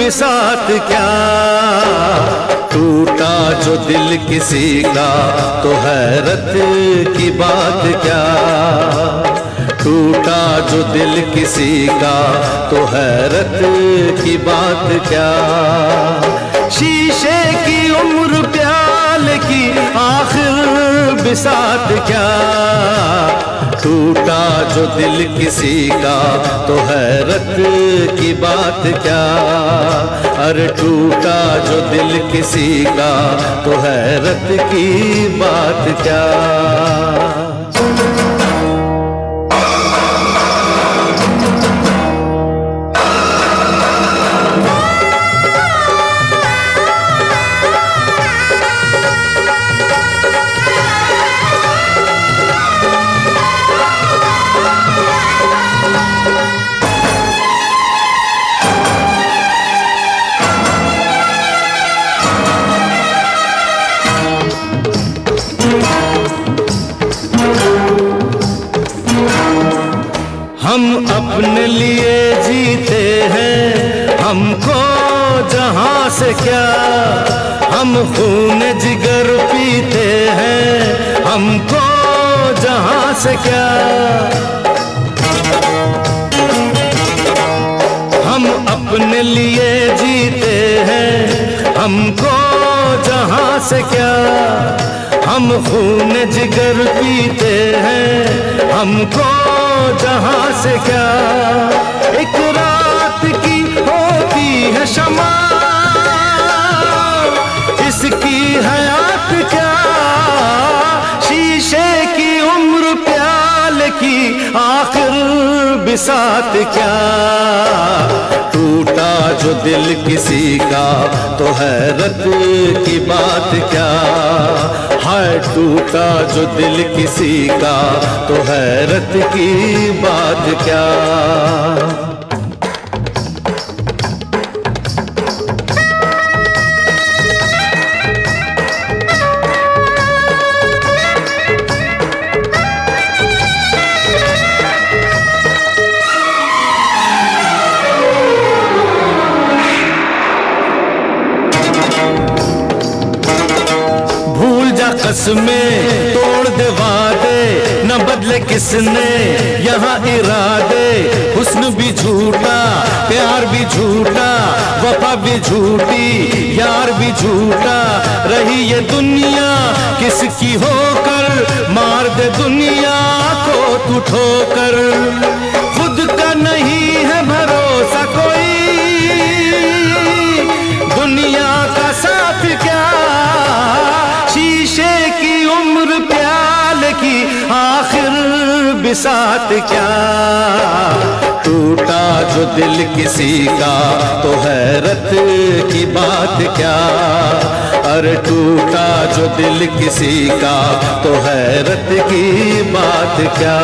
बिसात क्या, टूटा जो दिल किसी का तो हैरत की बात क्या, टूटा जो दिल किसी का तो हैरत की बात क्या। शीशे की उम्र प्याले की आखिर बिसात क्या, टूटा जो दिल किसी का तो हैरत की बात क्या, अरे टूटा जो दिल किसी का तो हैरत की बात क्या। हम अपने लिए जीते हैं, हमको जहां से क्या, हम खून जिगर पीते हैं, हमको जहां से क्या। हम अपने लिए जीते हैं, हमको जहां से क्या, हम खून जिगर पीते हैं, हमको जहां से क्या। एक रात की होती है शमा, इसकी हयात क्या, शीशे की उम्र प्याले की आखिर बिसात क्या। टूटा जो दिल किसी का तो हैरत की बात क्या, हाय टूटा जो दिल किसी का तो हैरत की बात क्या। कसमें तोड़ दे वादे, न बदले किसने यहाँ इरादे। हुस्न भी झूठा, प्यार भी झूठा, वफा भी झूठी, यार भी झूठा। रही ये दुनिया किसकी होकर, मार दे दुनिया को तू ठोकर। खुद का नहीं है भरोसा कोई, दुनिया का साथ क्या, शीशे की उम्र प्याले की आखिर बिसात क्या। टूटा जो दिल किसी का तो हैरत की बात क्या, अरे टूटा जो दिल किसी का तो हैरत की बात क्या।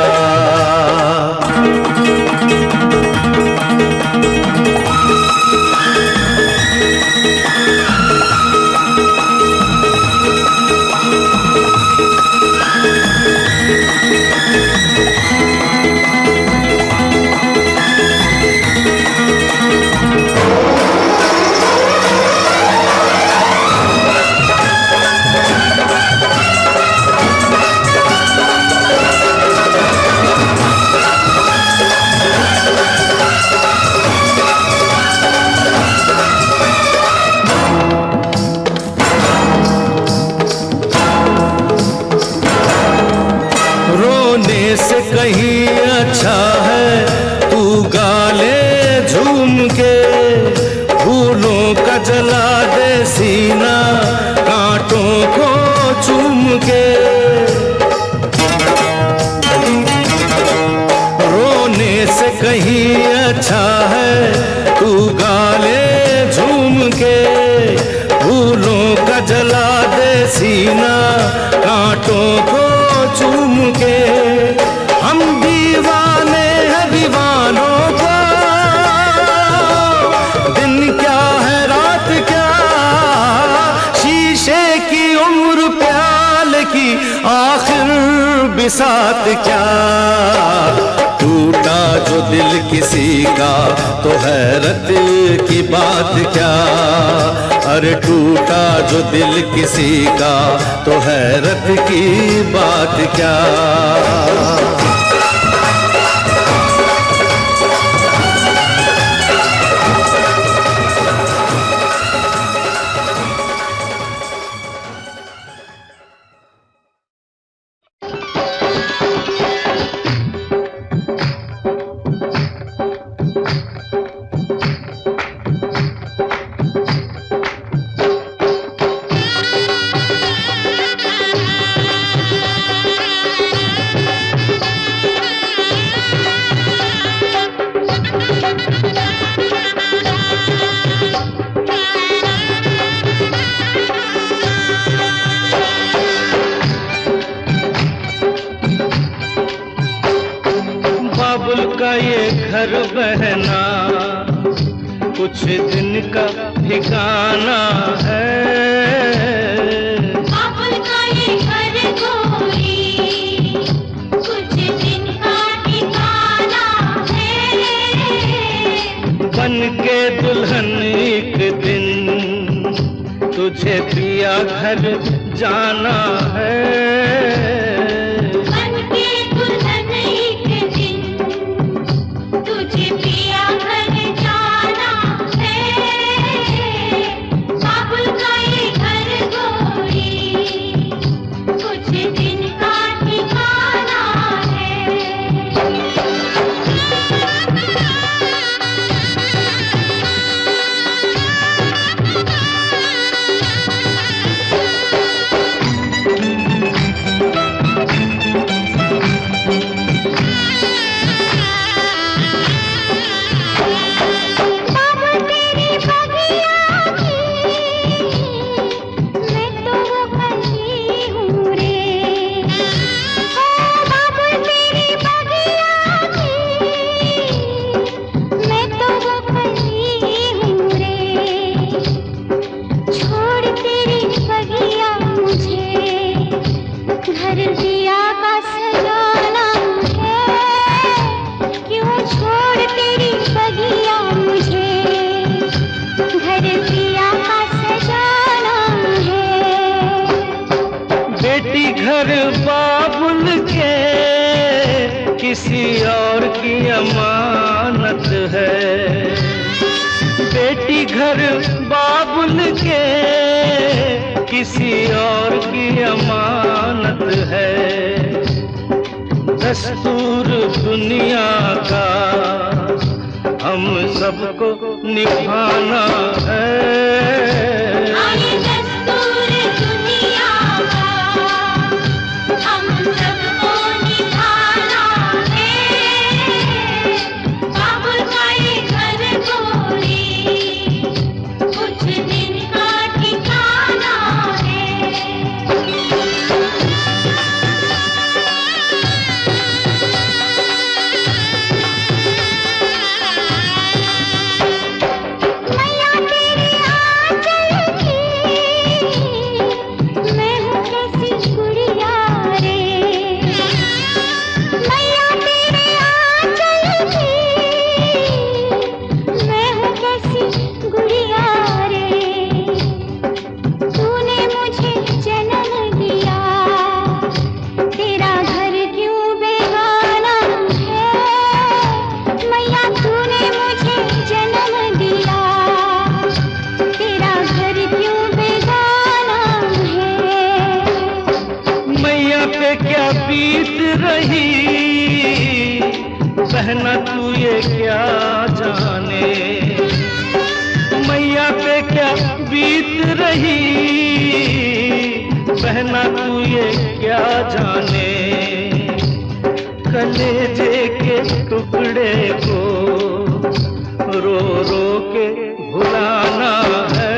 से कहीं अच्छा है तू गाले झूम के, फूलों का जला दे सीना कांटों को चूम के। रोने से कहीं अच्छा है तू गाले झूम के, फूलों का जला दे सीना कांटों को चूम के। हम दीवाने हैं दीवानों का, दिन क्या है रात क्या, शीशे की उम्र प्याले की आखिर बिसात क्या। टूटा जो दिल किसी का तो हैरत की बात क्या, अरे टूटा जो दिल किसी का तो हैरत की बात क्या। घर बहना कुछ दिन का ठिकाना है, बाबुल का ये घर गोरी कुछ दिन का ठिकाना है। बन के दुल्हन एक दिन तुझे पिया घर जाना है, घर बाबुल के किसी और की अमानत है, बेटी घर बाबुल के किसी और की अमानत है। दस्तूर दुनिया का हम सबको निभाना है, बहना तू ये क्या जाने, मैया पे क्या बीत रही, बहना तू ये क्या जाने। कलेजे के टुकड़े को रो रो के भुलाना है,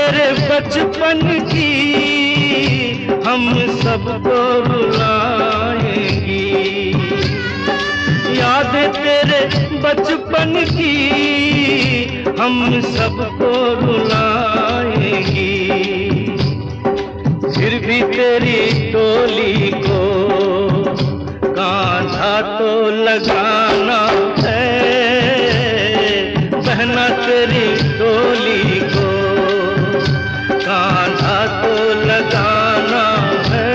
तेरे बचपन की हम सबको रुलाएंगी, यादें तेरे बचपन की हम सबको रुलाएंगी। फिर भी तेरी डोली को कांधा तो लगाना है, बहना तेरी डोली को कांधा तो लगाना है।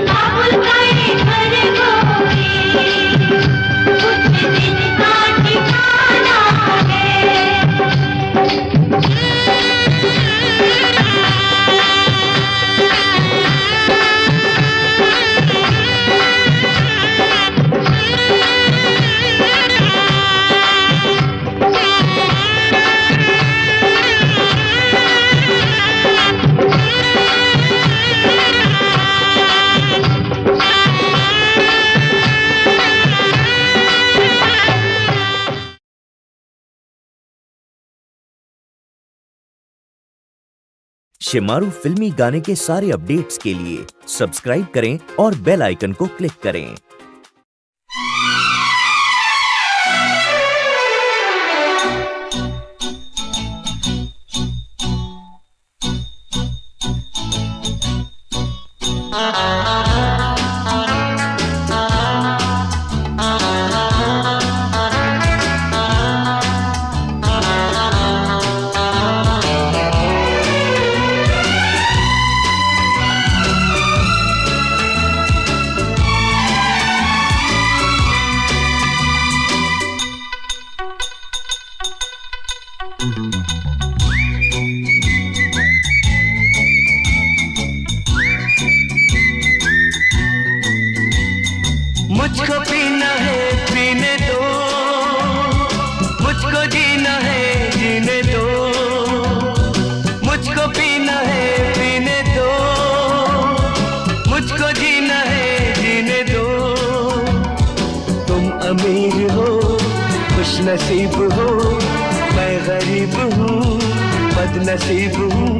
बाबुल का ये घर गोरी, कुछ दिन का ठिकाना है। शिमारू फिल्मी गाने के सारे अपडेट्स के लिए सब्सक्राइब करें और बेल आइकन को क्लिक करें। मुझको पीना है पीने दो, मुझको जीना है जीने दो, मुझको पीना है पीने दो, मुझको जीना है जीने दो। तुम अमीर हो खुश नसीब हो, मैं गरीब हूँ बदनसीब हूँ।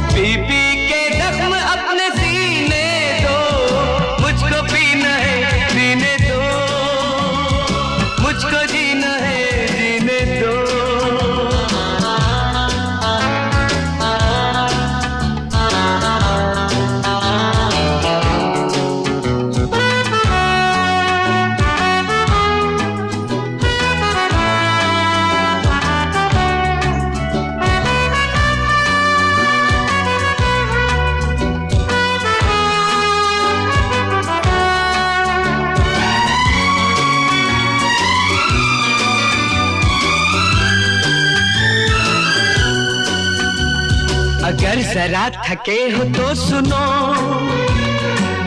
पी पी के जख्म अपने सीने दो, मुझको पीना है पीने दो, मुझको जीना है जीने दो। अगर जरा थके हो तो सुनो,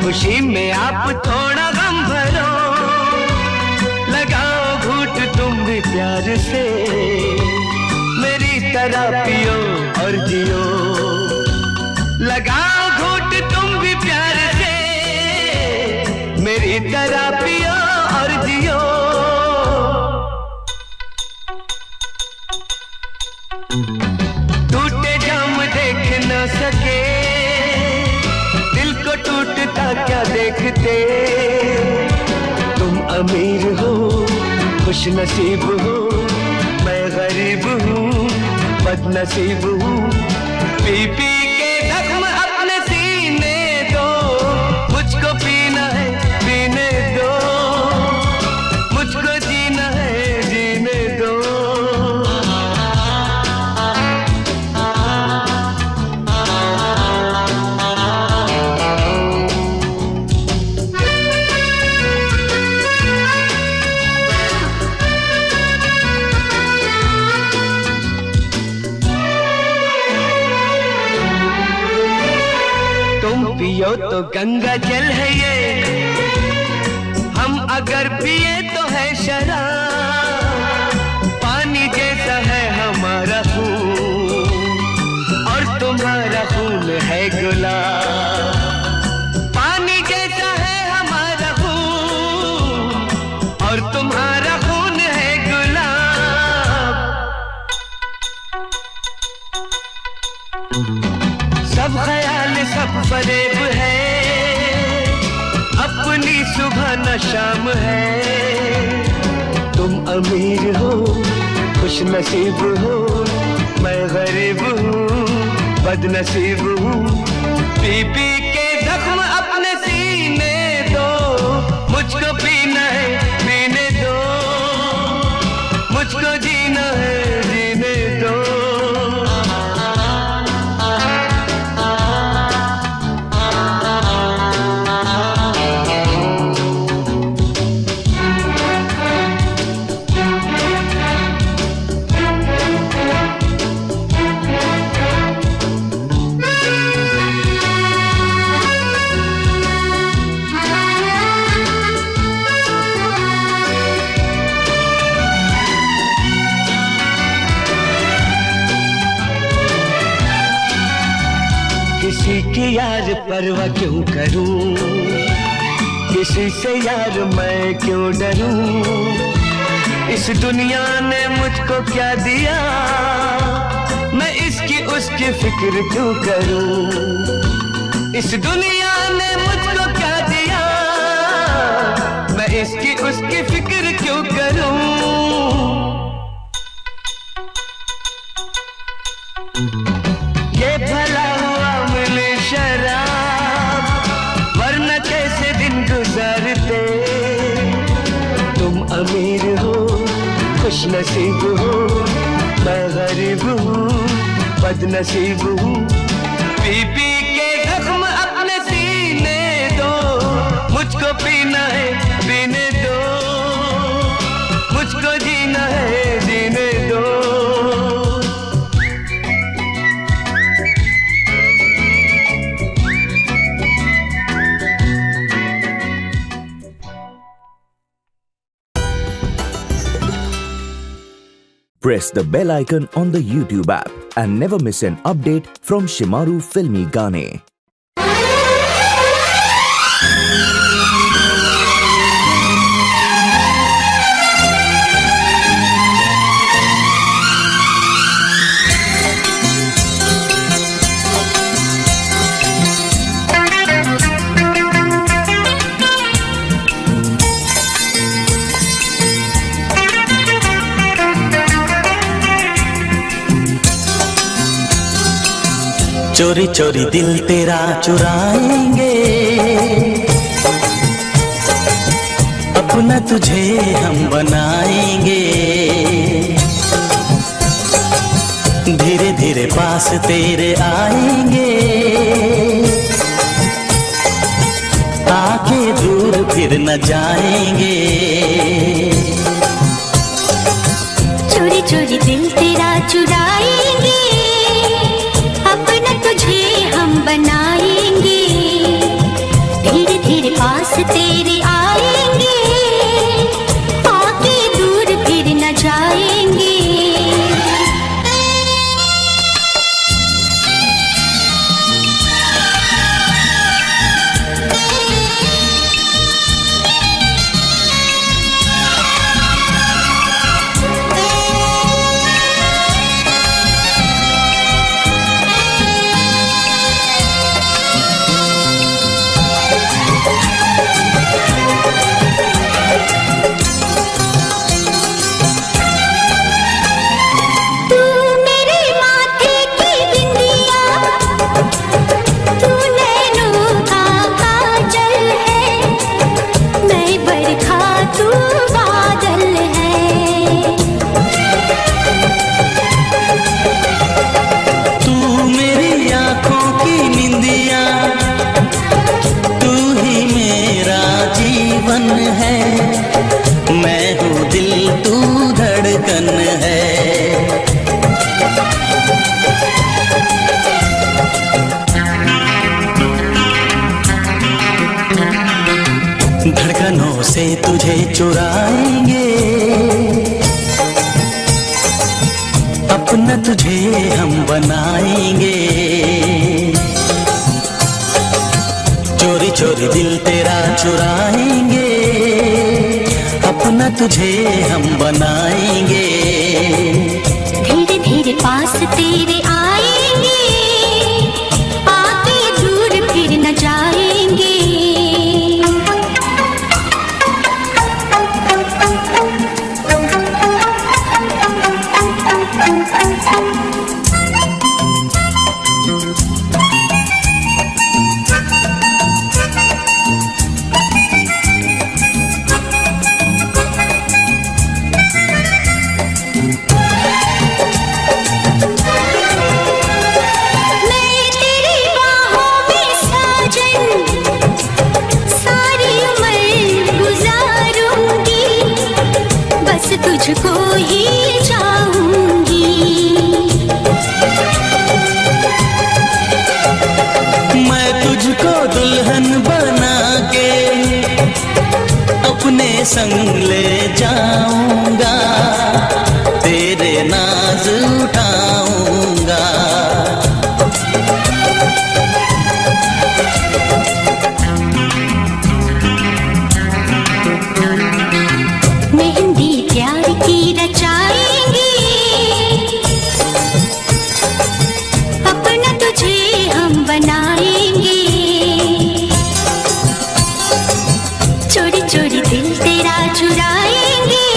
खुशी में आप थोड़ा गम भरो, लगाओ घूंट तुम भी प्यार से, मेरी तरह पियो और जियो। लगाओ घूंट तुम भी प्यार से, मेरी तरह पियो और जियो। टूटे जाम देख न सके, दिल को टूटता क्या देखते। तुम अमीर हो खुश नसीब हो, मैं गरीब हूँ बदनसीब हूँ। पी पी के जख्म अपने सीने दो, मुझको पीना है पीने दो, मुझको जीना है जीने दो। पियो तो गंगा जल है ये, हम अगर पिए तो है शराब। पानी जैसा है हमारा खून और तुम्हारा खून है गुलाब। पानी जैसा है हमारा खून और तुम्हारा खून है गुलाब। सब ख्याल सब फरेब है, अपनी सुबह न शाम है। तुम अमीर हो खुश नसीब हो, मैं गरीब हूँ बदनसीब हूँ। पी पी के जख्म अपने सीने दो, मुझको पीना है पीने दो, मुझको जीना है जीने दो। किसी की यार परवाह क्यों करूं, किसी से यार मैं क्यों डरूं। इस दुनिया ने मुझको क्या दिया, मैं इसकी उसकी फिक्र क्यों करूं। इस दुनिया ने मुझको क्या दिया, मैं इसकी उसकी फिक्र क्यों करूं। ये भला हुआ मिले शराब, वरना कैसे दिन गुजारते। तुम अमीर हो खुश नसीब हो, मैं गरीब हूँ बदनसीब हूँ। पी पी के जख्म अपने सीने दो, मुझको पीना है पीने दो, मुझको जीना है जीने दो। Press the bell icon on the YouTube app and never miss an update from Shimaru Filmy Gaane. चोरी चोरी दिल तेरा चुराएंगे, अपना तुझे हम बनाएंगे। धीरे धीरे पास तेरे आएंगे, आके दूर फिर न जाएंगे। चोरी चोरी दिल तेरा चुराएंगे, अपना तुझे हम बनाएंगे। धीरे धीरे पास तेरे आएंगे, आके दूर फिर न जाएंगे। धड़कनों से तुझे चुराएंगे, अपना तुझे हम बनाएंगे। चोरी चोरी दिल तेरा चुराएंगे, अपना तुझे हम बनाएंगे। धीरे धीरे पास तेरे आएंगे, ही जाऊंगी। मैं तुझको दुल्हन बना के अपने संग ले जाऊंगा, तेरे नाज उठाऊंगा। मेहंदी प्यार की रचाएंगे, अपना तुझे हम बनाएंगे। चोरी चोरी दिल तेरा चुराएंगे,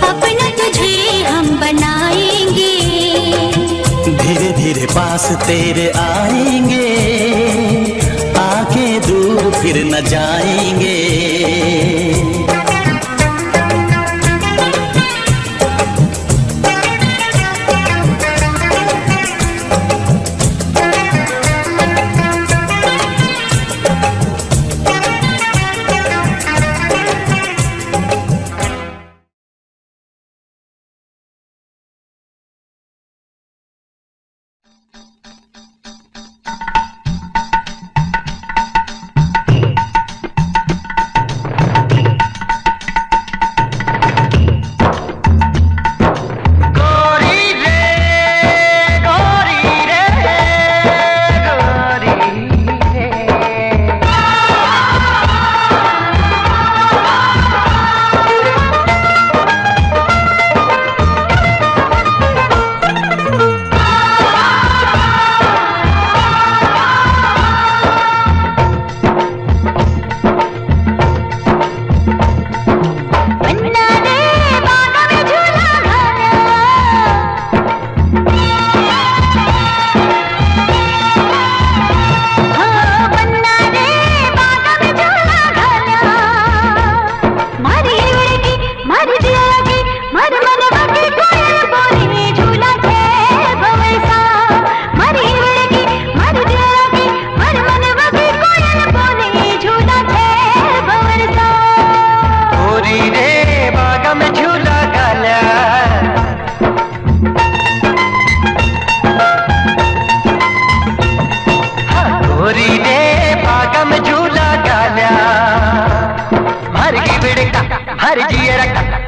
अपना तुझे हम बनाएंगे। धीरे धीरे पास तेरे आएंगे, आके दूर फिर न जाएंगे।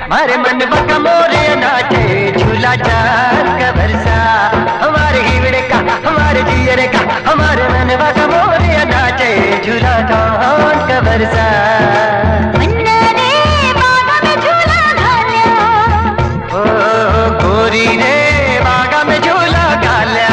हमारे मन बका मोरे नाचे झूला चार का बरसा, हमारे हीवड़े का हमारे जियरे का हमारे मन बका मोरे नाचे झूला चार का बरसा। गोरी रे बागा में झूला गाल्या,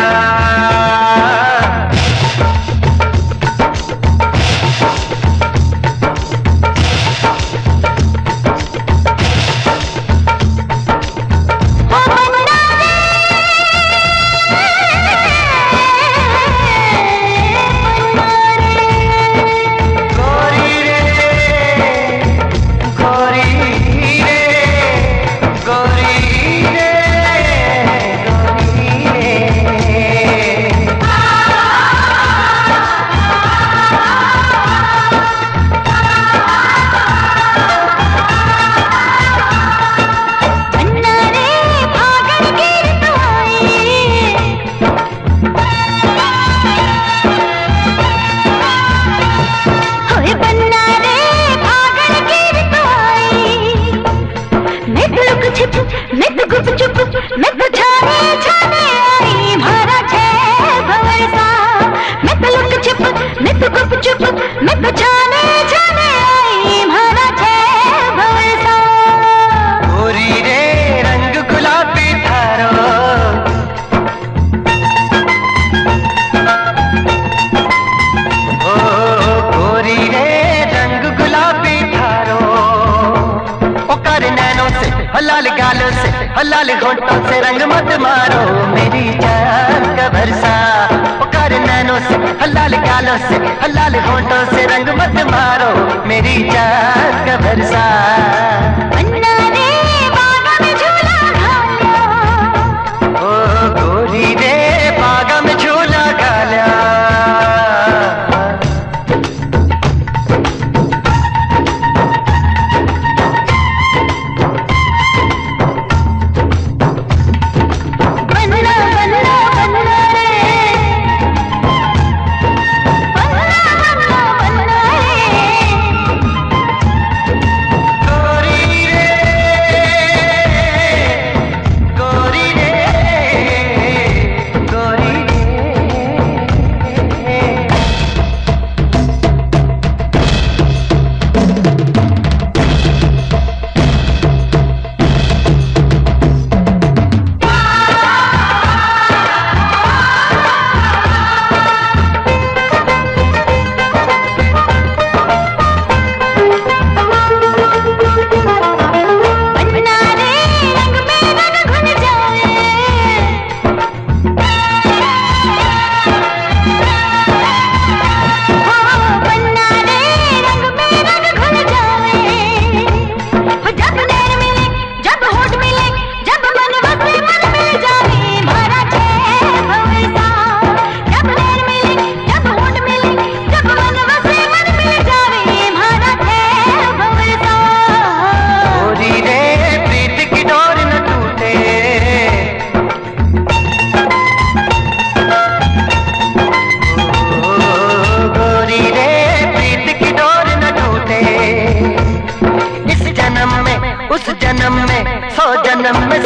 लाल गालों से लाल होंठों से रंग मत मारो मेरी जान का भरसा, पुकार नैनों से लाल गालों से लाल होंठों से रंग मत मारो मेरी जान का भरसा। ओ गोरी रे बागा में झूला गाल्या,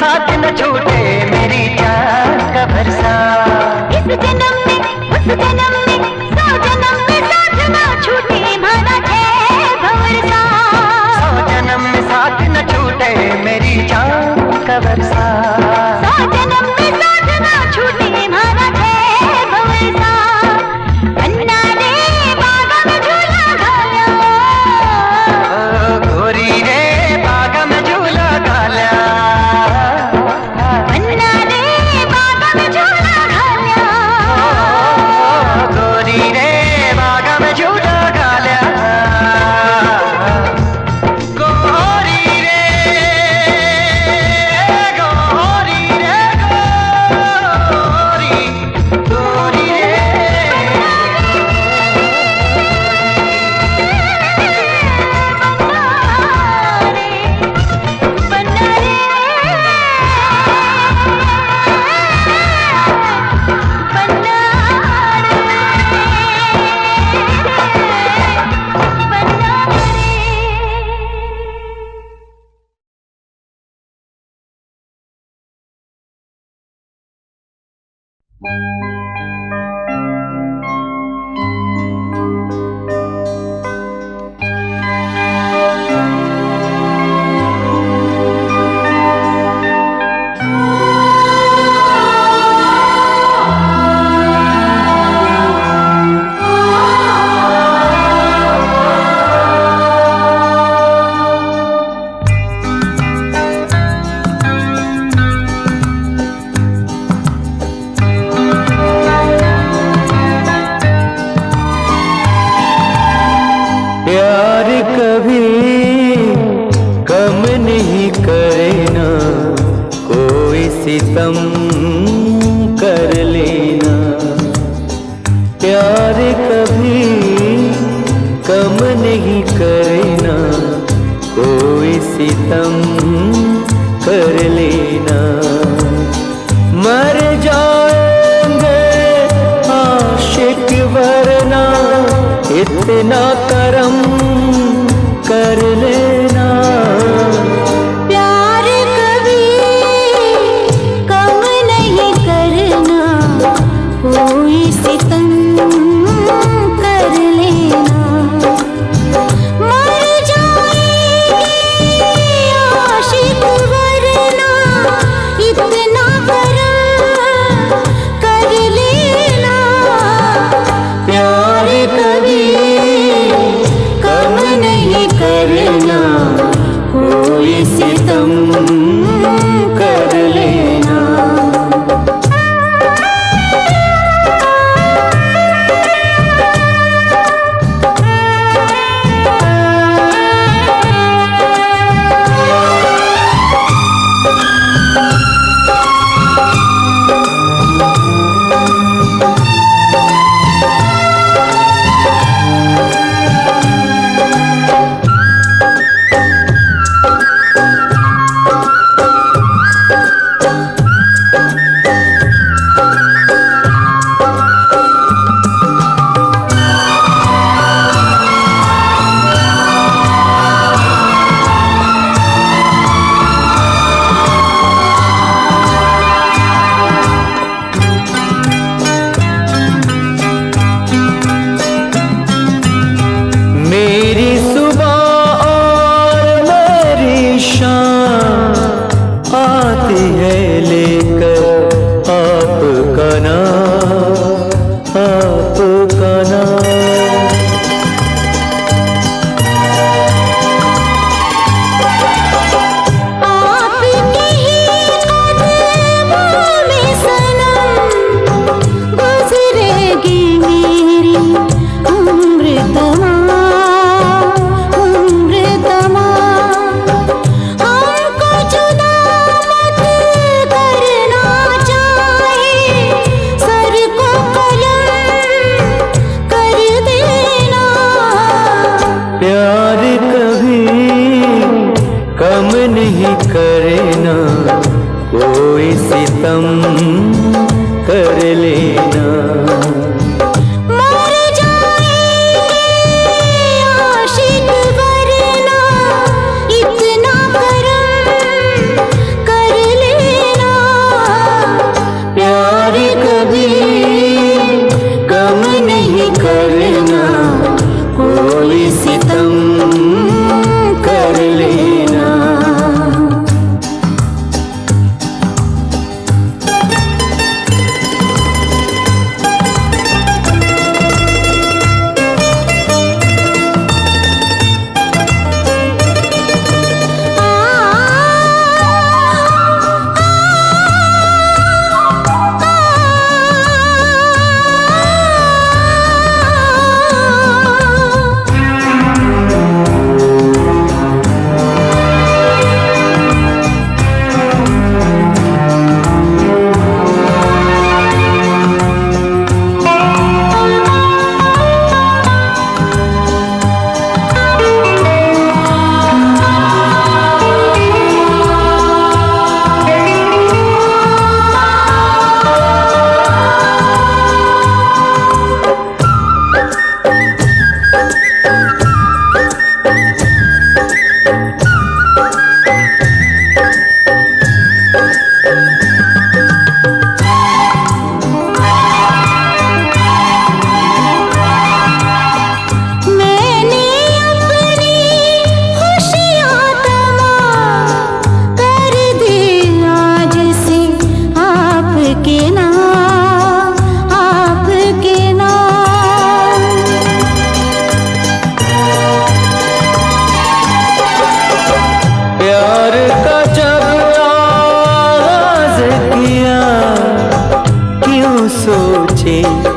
साथ न छूटे मेरी जान का भरसा। इस जन्म में उस जन्म में 100 जन्म में साथ ना छूटे हमारा है भंवरसा। 100 जन्म में साथ न छूटे मेरी जान का भरसा। 100 जन्म में साथ ना छूटे हमारा है भंवरसा। अन्ना रे बागा में झूला घाला, गोरी रे बागा में झूला घाला। अन्ना रे बागा में झूला घाला, गोरी रे बागा में झूला घाला। गोरी रे गोरी रे गोरी गोरी रे। बन्ना रे बन्ना प्यार कभी कम नहीं करना, कोई सितम कर लेना। प्यार कभी कम नहीं करना, कोई सितम कर लेना। मर जाएंगे आशिक वरना इतना करम कर लेना। प्यार कभी कम नहीं करना, कोई सितम कर लेना। मर जाएंगे आशिक वरना इतना करम कर लेना। प्यार कभी कम नहीं करना, कोई सितम कर लेना। मेरी सुबह और मेरी शाम आती है लेकर आपका नाम, आपका नाम। आपके ही कदमों में सनम गुजरेगी मेरी उम्र तमाम, उम्र तमाम। हमको जुदा मत करना चाहे, सर को कलम कर देना। प्यार कभी कम नहीं करना, कोई सितम कर लेना। मर जाएंगे आशिक वरना इतना करम कर लेना।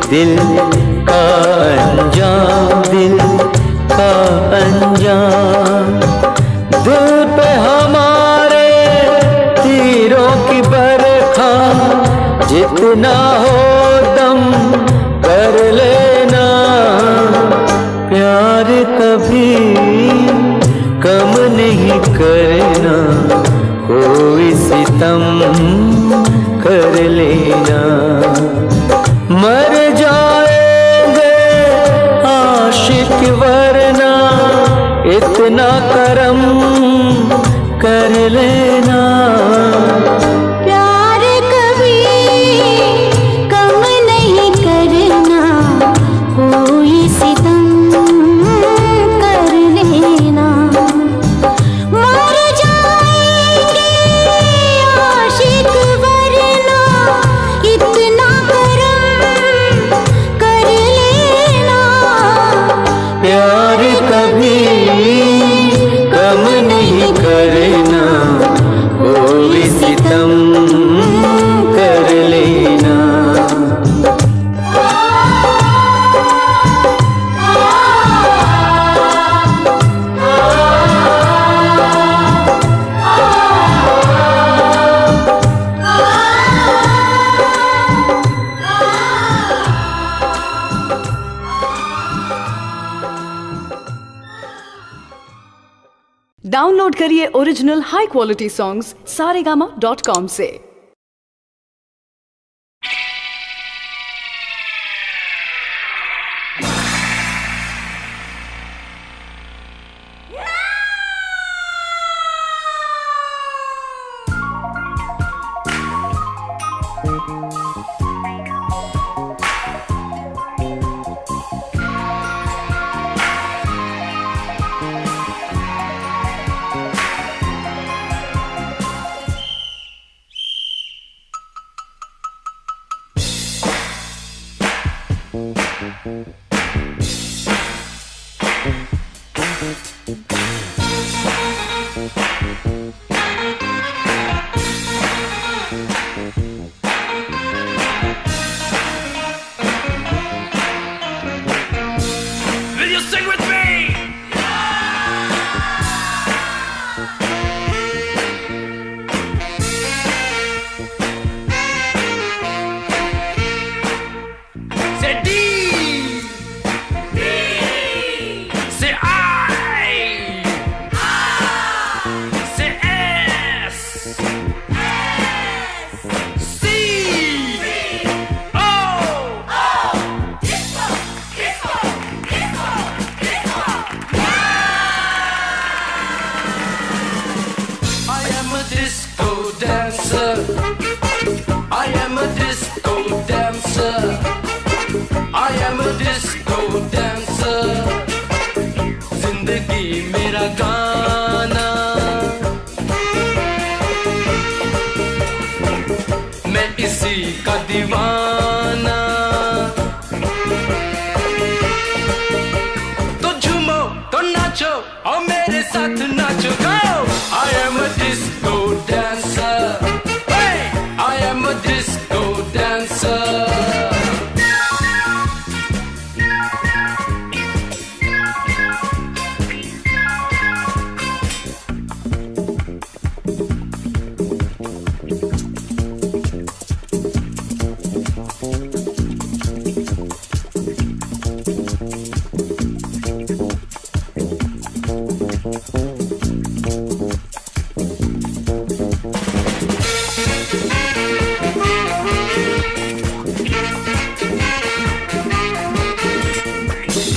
दिल का अंजाम, दिल का अंजाम। दिल पे हमारे तीरों की बरखा, जितना हो दम कर लेना। प्यार कभी कम नहीं करना, कोई सितम कर लेना। मर जाएंगे आशिक वरना, इतना करम कर लेना। प्यार कभी कम नहीं करना, कोई सितम कर लेना। मर जाएंगे आशिक वरना, इतना करम कर लेना। प्यार कभी कम नहीं करना, कोई सितम कर लेना। डाउनलोड करिए original high quality songs saregama.com से। Will you sing with me? Say D. Say I. Say S. C. O. I am a disco dancer. I am a disco dancer. I am a disco dancer. जिंदगी मेरा गाना, मैं इसी का दीवाना। तो झूमो तो नाचो और मेरे साथ नाचो। Go! I am a disco dancer. Hey! I am a disco dancer.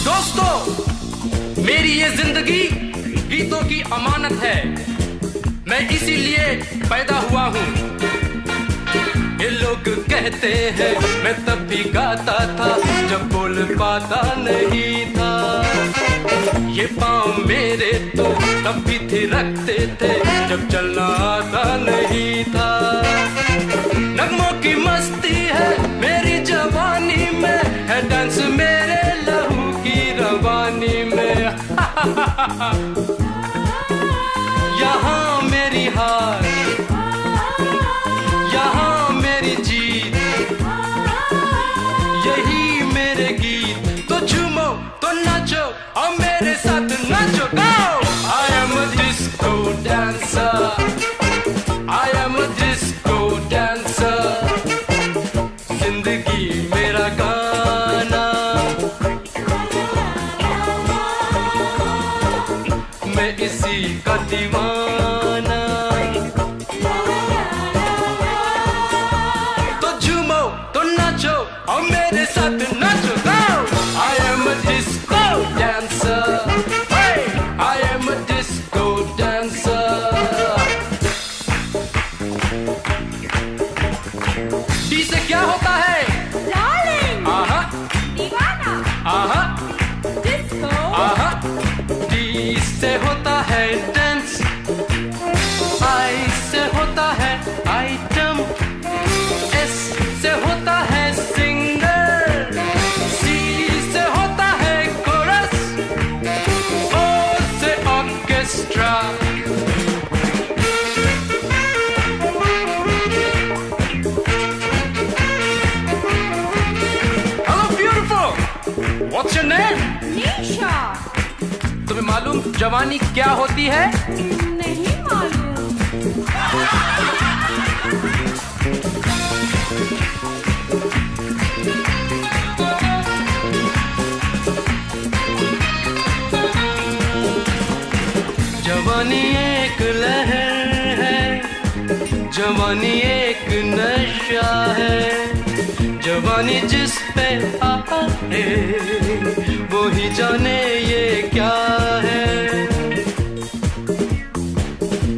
दोस्तों, मेरी ये जिंदगी गीतों की अमानत है। मैं इसीलिए पैदा हुआ हूँ। ये लोग कहते हैं मैं तब भी गाता था जब बोल पाता नहीं था। ये पाँव मेरे तो तब भी थे रखते थे जब चलना आता नहीं था। नगमों की मस्ती है मेरी जवानी में, है डांस मेरे लहू की रवानी में। यहाँ मेरी हार, यहाँ मेरी जीत, यही डी से क्या होता है? डार्लिंग, आहा दीवाना, आहा डिस्को, आहा। डी से होता है डांस, आई से होता है आइटम, एस से होता है सिंगर, सी से होता है कोरस, ओ से orchestra. Hello beautiful, what's your name? Nisha, तुम्हें मालूम जवानी क्या होती है? नहीं मालूम। जवानी एक लहर है, जवानी एक नशा है, जवानी जिस पे आए वो ही जाने ये क्या है।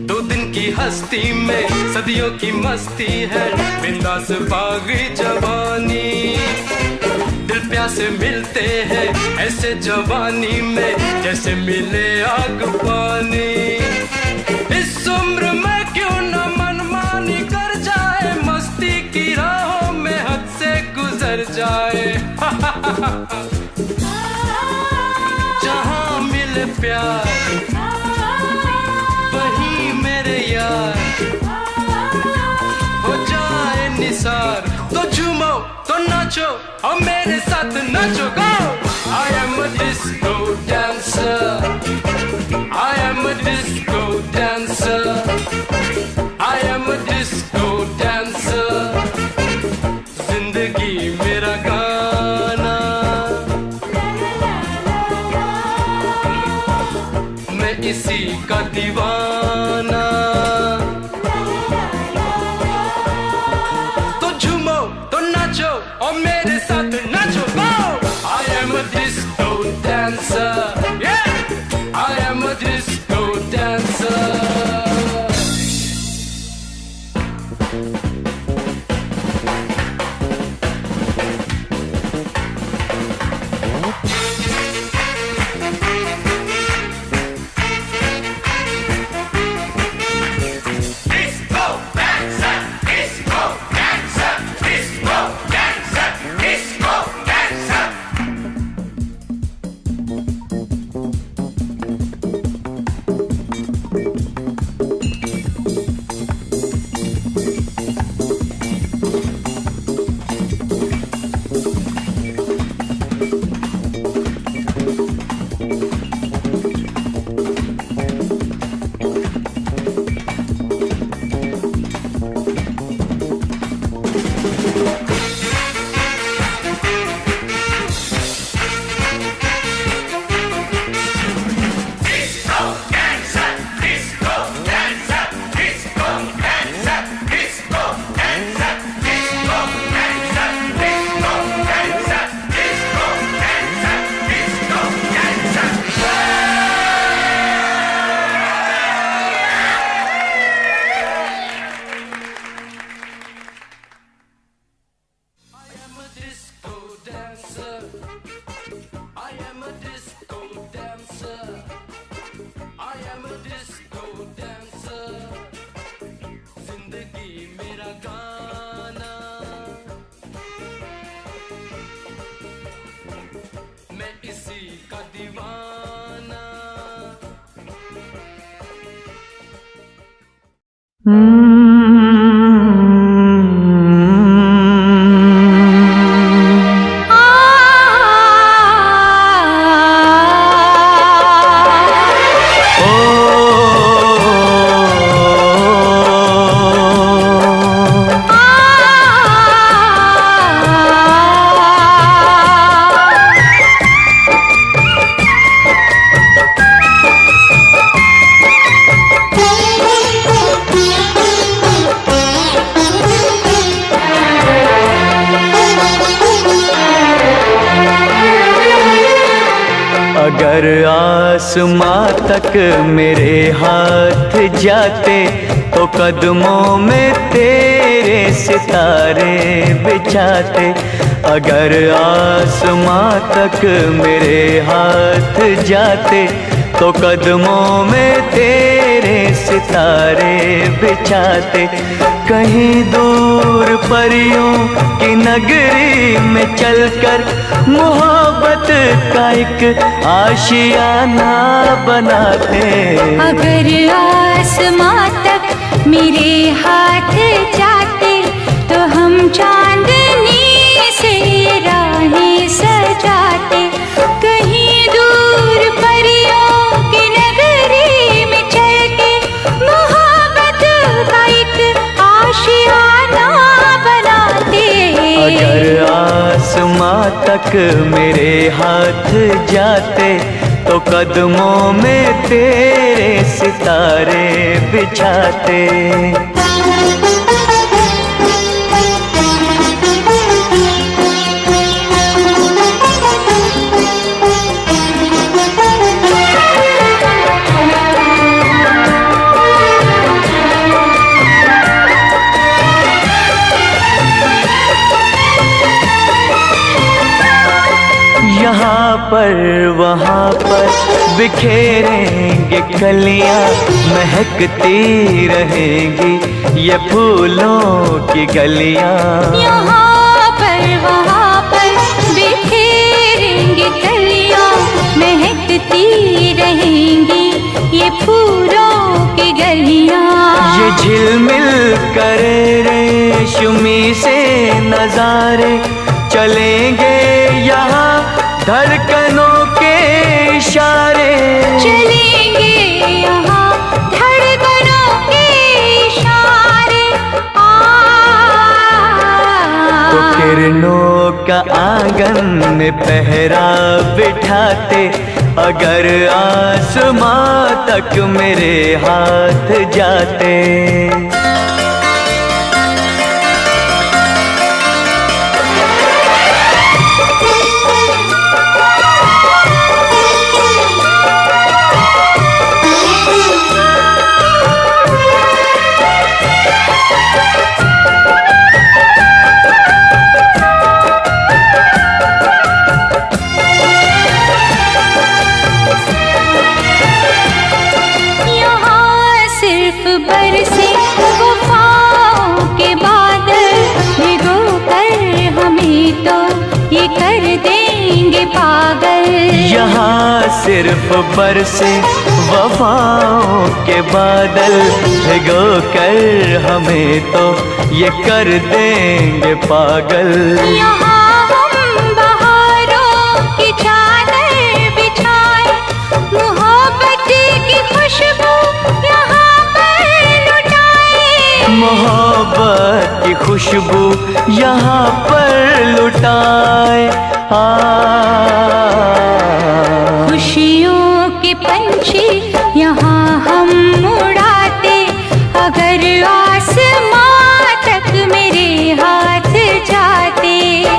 2 दिन की हस्ती में सदियों की मस्ती है, बिंदास बागी जवानी। दिल प्यासे मिलते हैं ऐसे जवानी में, जैसे मिले आग पानी। इस उम्र में क्यों न मनमानी कर जाए, मस्ती की राहों में हद से गुजर जाए। जहां मिले प्यार वहीं मेरे यार, हो जाए निसार। तो झूमो तो नाचो और मेरे साथ नाचो, गो। I am a disco dancer, I am a disco dancer, I am a disco dancer। जिंदगी मेरा गाना, मैं इसी का दीवाना। तो झूमो तो नाचो और मेरे साथ नाचो, गो। I am a disco dancer, yeah, I am a disco dancer। Disco dancer, disco dancer, disco dancer, disco dancer। अगर आसमां तक मेरे हाथ जाते तो कदमों में तेरे सितारे सितारे बिछाते, अगर आसमां तक मेरे हाथ जाते तो कदमों में तेरे सितारे बिछाते। कहीं दूर परियों की नगरी में चलकर मोहब्बत का एक आशियाना बनाते। अगर आसमां तक मेरे हाथ जाते तो हम चांदनी से राहें सजाते। कहीं दूर परियों की नगरी में चल के मोहब्बत का एक आशियाना बनाते। अगर आसमां तक मेरे हाथ जाते तो कदमों में तेरे सितारे बिछाते। यहाँ पर वहाँ पर बिखेरेंगे कलियाँ, महकती रहेंगी ये फूलों की गलियाँ। यहाँ पर वहाँ पर बिखेरेंगे कलियाँ, महकती रहेंगी ये फूलों की गलियाँ। ये झिलमिल करे रेशमी से नजारे, चलेंगे यहाँ धड़कनों के इशारे। चलेंगे यहाँ धड़कनों के इशारे। तो किरणों का आंगन में पहरा बिठाते, अगर आसमां तक मेरे हाथ जाते। बरसे वफाओं के बादल, भिगो कर हमें तो ये कर देंगे पागल। यहाँ सिर्फ बरसे वफाओं के बादल, भिगो कर हमें तो ये कर देंगे पागल। यहाँ हम बहारों की चादर बिछाए, मोहब्बत की खुशबू मोहब्बत की खुशबू यहाँ पर लुटाए। खुशियों के पंछी यहाँ हम उड़ाते, अगर आसमां तक मेरे हाथ जाते।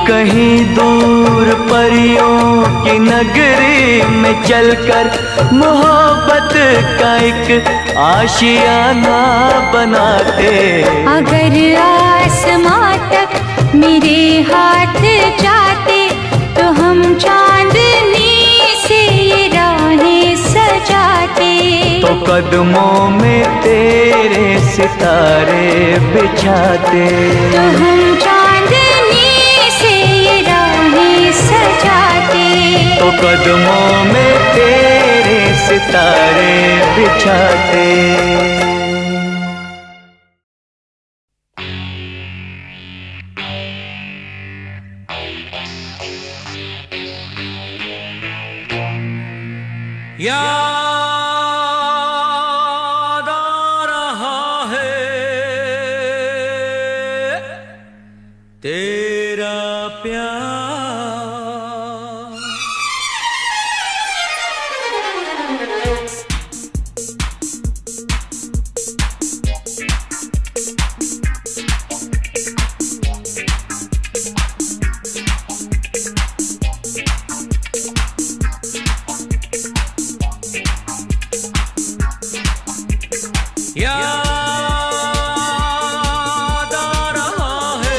कहीं दूर परियों की नगरी में चलकर मोहब्बत का एक आशियाना बनाते। अगर आसमां तक मेरे हाथ जाते तो हम चांदनी से ये राहें सजाते। तो कदमों में तेरे सितारे बिछाते। तो हम चांदनी से ये राहें सजाते। तो कदमों में तेरे सितारे बिछाते। याद आ रहा है तेरा प्यार, याद आ रहा है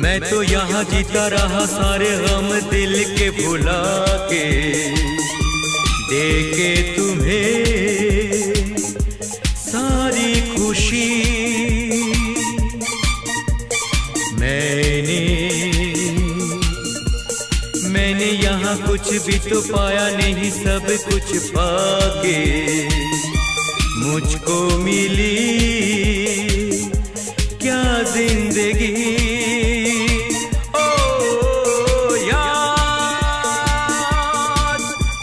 मैं तो यहाँ जीता रहा सारे गम दिल के भुला के, देके तुम्हें सारी खुशी। मैंने यहाँ कुछ भी तो पाया नहीं, सब कुछ पाके मुझको मिली क्या जिंदगी। ओ याद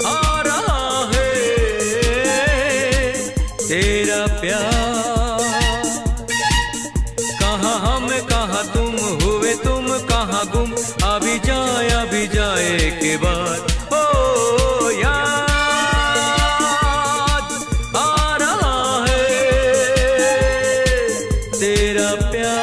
आ रहा है तेरा प्यार, कहाँ हम कहाँ तुम, हुए तुम कहाँ गुम, अभी जाए के बाद। ओ याद आ रहा है तेरा प्यार।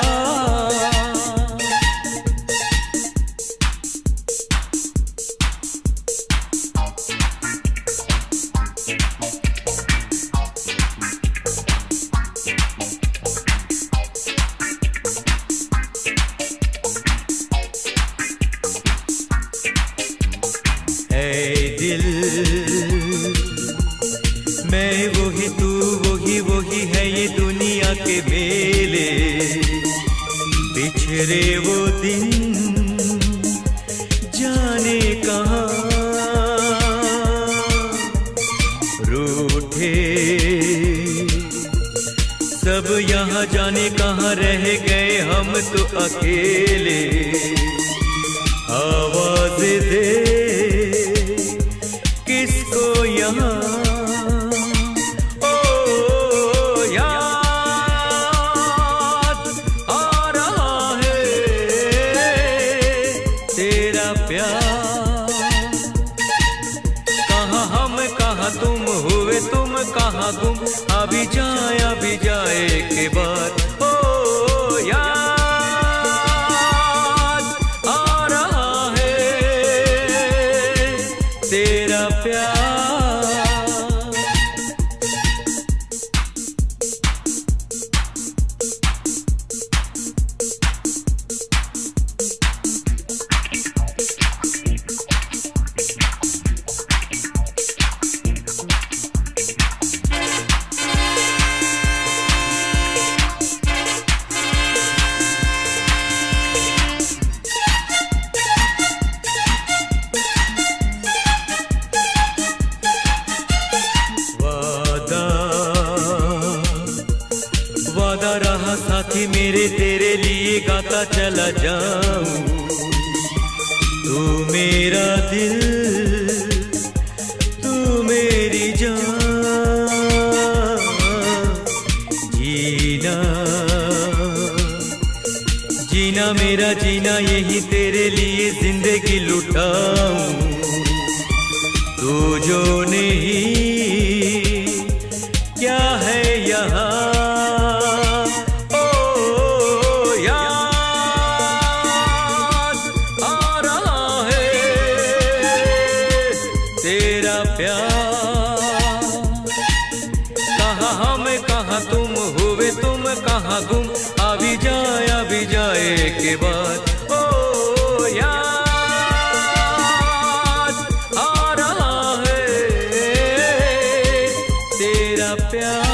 दिल मैं वही तू वही है ये दुनिया के मेले, बिछड़े वो दिन जाने कहाँ, रूठे सब यहाँ जाने कहाँ रह गए हम तो अकेले। आवाज दे किसको यहाँ, ओ याद आ रहा है तेरा प्यार, कहाँ हम कहाँ तुम, हुए तुम कहाँ गुम, अभी जाए के बाद। ओ याद आ रहा है तेरा प्यार। वादा रहा साथी मेरे तेरे लिए गाता चला जाऊं, तू मेरा दिल तू मेरी जान, जीना मेरा जीना यही तेरे लिए जिंदगी लुटाऊं, तू जो नहीं क्या है यहाँ। कहाँ हम कहाँ तुम, हुए तुम कहाँ गुम, अभी जाए के बाद। ओ याद आ रहा है तेरा प्यार।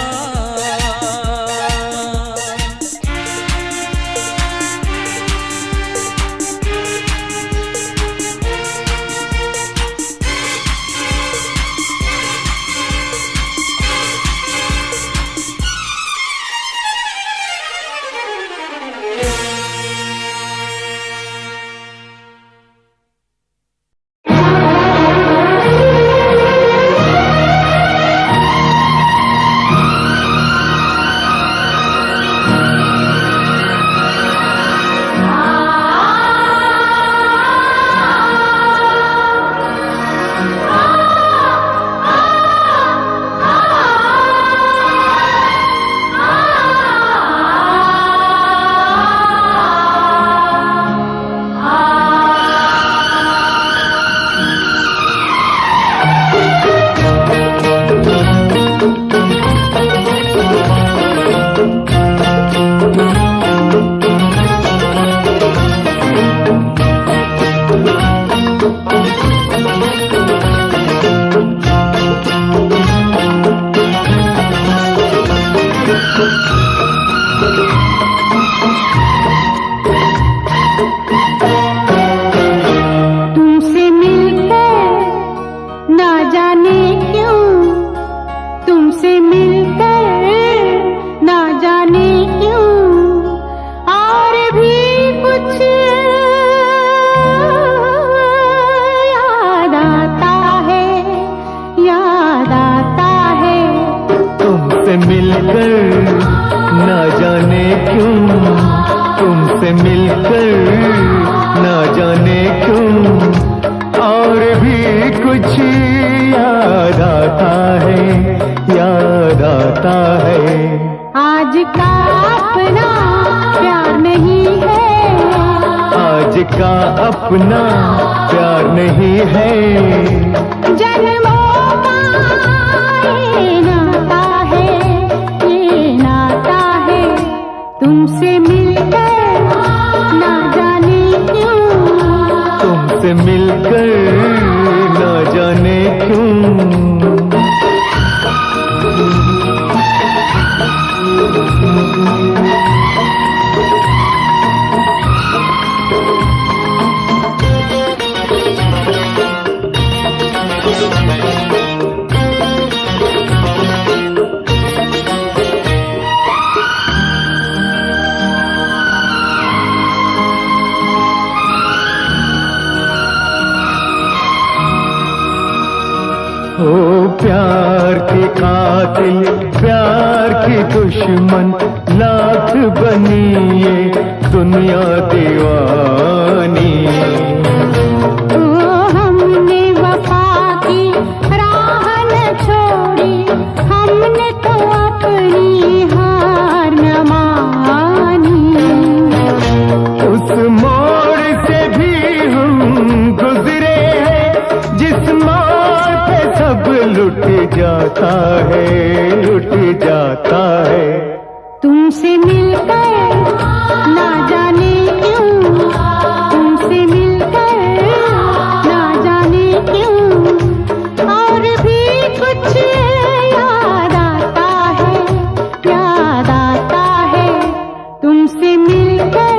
का अपना प्यार नहीं है। जन्मों का ये नाता है, ये नाता है, तुमसे मिलकर ना जाने क्यों, तुमसे मिलकर ना जाने क्यों। ओ प्यार के कातिल, प्यार की दुश्मन, लाख बनी ये दुनिया दीवानी। ओ हमने वफा की राह न छोड़ी, हमने तो अपनी हार न मानी। उस मोड़ से भी हम गुजरे हैं, जिस मोड़ पे सब लुट जाता है, लुट जाता है। तुमसे मिलकर ना जाने क्यों, तुमसे मिलकर ना जाने क्यों, और भी कुछ याद आता है, याद आता है, तुमसे मिलकर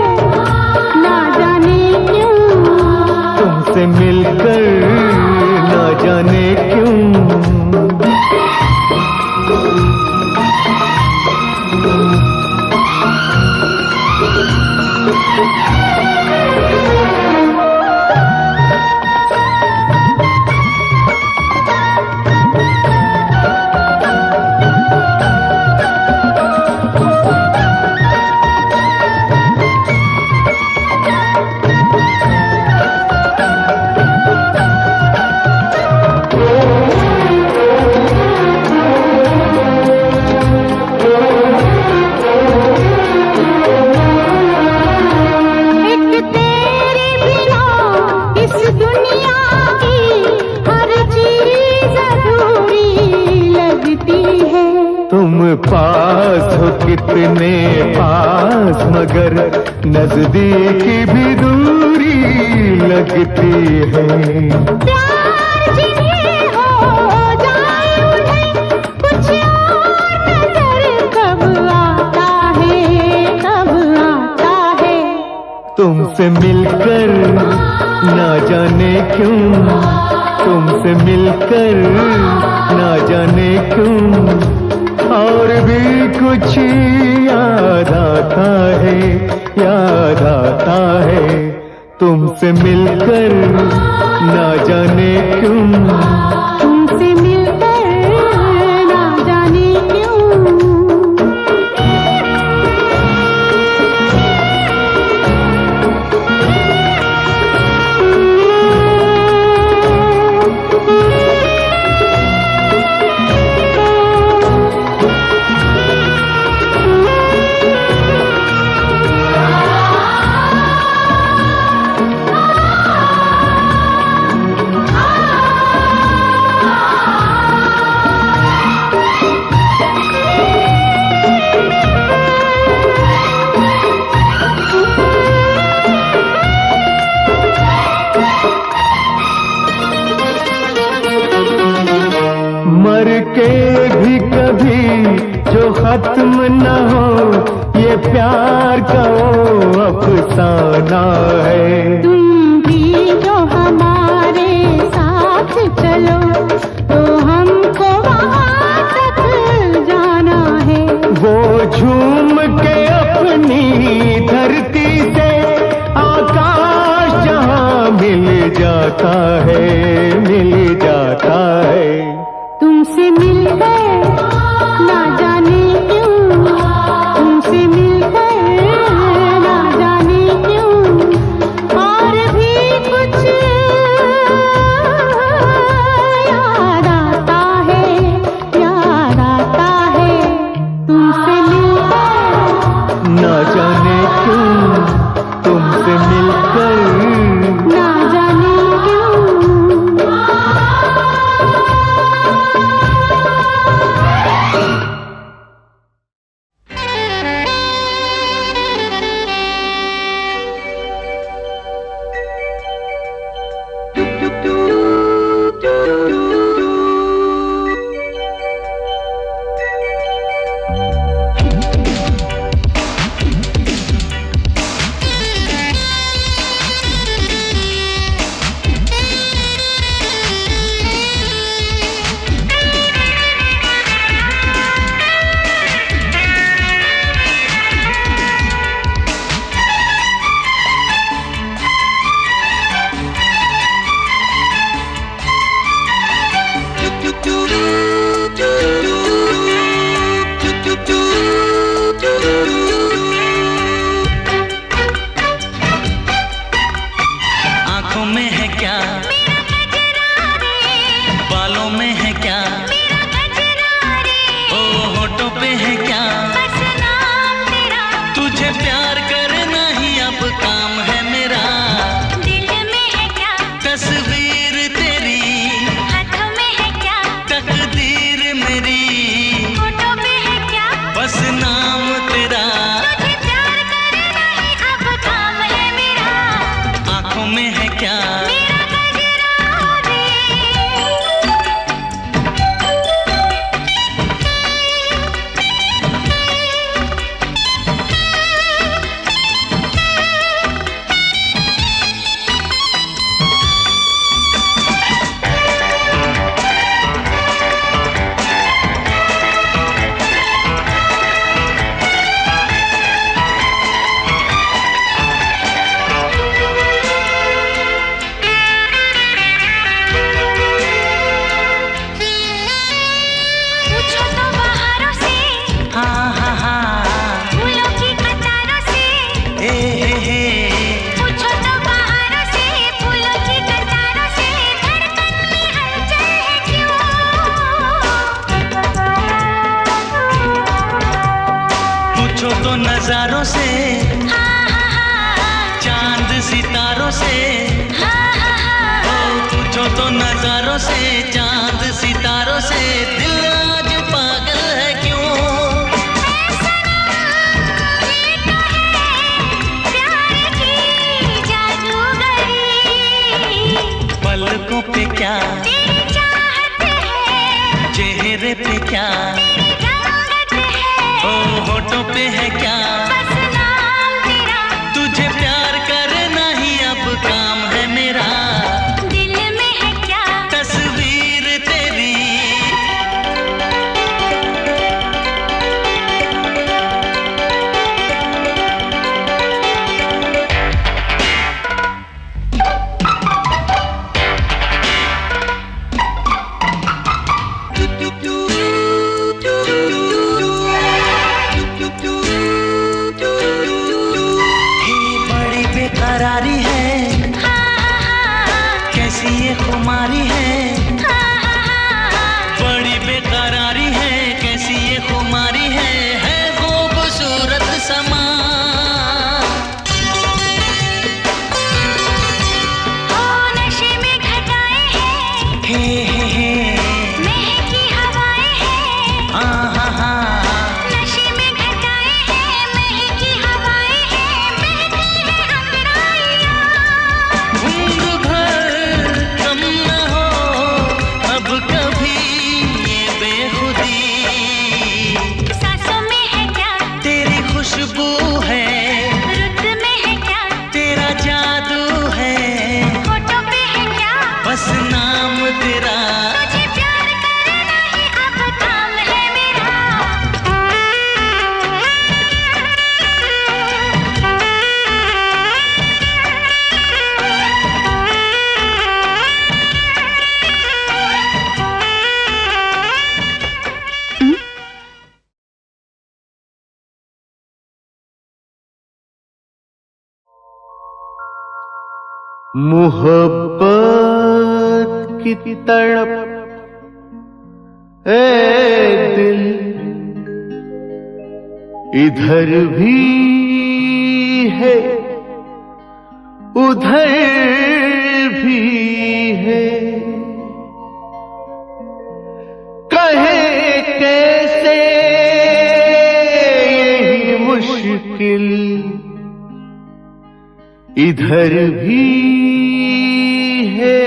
ना जाने क्यों, तुमसे मिलकर ना जाने क्यों। पास हो कितने पास, मगर नजदीकी भी दूरी लगती है। प्यार जिन्हें हो जाए उन्हें कुछ और नजर कब आता है, कब आता है। तुमसे मिलकर ना जाने क्यों, तुमसे मिलकर ना जाने क्यों, और भी कुछ याद आता है, याद आता है। तुमसे मिलकर ना जाने क्यों, तुमसे मिलकर ना जाने क्यों। मर के भी कभी जो खत्म न हो, ये प्यार का वो अफसाना है। तुम भी जो हमारे साथ चलो, तो हमको वहाँ तक जाना है। वो झूम के अपनी धरती से आकाश जहाँ मिल जाता है, मिल जाता है। तुमसे मिलकर ना जाने क्यों, तुमसे मिलकर ना जाने क्यों, और भी कुछ याद आता है, याद आता है। तुमसे मिलकर ना जाने क्यों, तुमसे मिलकर बाहों में है क्या? नजारों से, चांद सितारों से, पूछो तो नजारों से, चांद सितारों से, दिल आज पागल है क्यों? प्यार की जादूगरी, पलकों पे क्या, तेरी चाहत है, चेहरे पे क्या, होठों पे है क्या? बस नाम तेरा, तुझे प्यार करना ही अब काम है मेरा। दिल में है क्या, तस्वीर तेरी, बेकरारी है, कैसी ये खुमारी है, बड़ी बेकरारी है, कैसी ये खुमारी है खूबसूरत समा। नशे में घटाए हैं, हे महकी हवाएं हैं, नशे में घटाए हैं, महकी हवाएं हैं, महकी है अंगड़ाइयाँ। घुंघरू भर कम न हो अब कभी ये बेखुदी, सांसों में है क्या, तेरी खुशबू है, रुत में है क्या, तेरा जादू है, होठों पे है क्या, बस नाम तेरा। तुझे प्यार करना ही अब काम है मेरा। मोहब्बत की तड़प ए दिल इधर भी है उधर भी है, कहे कैसे यही मुश्किल इधर भी है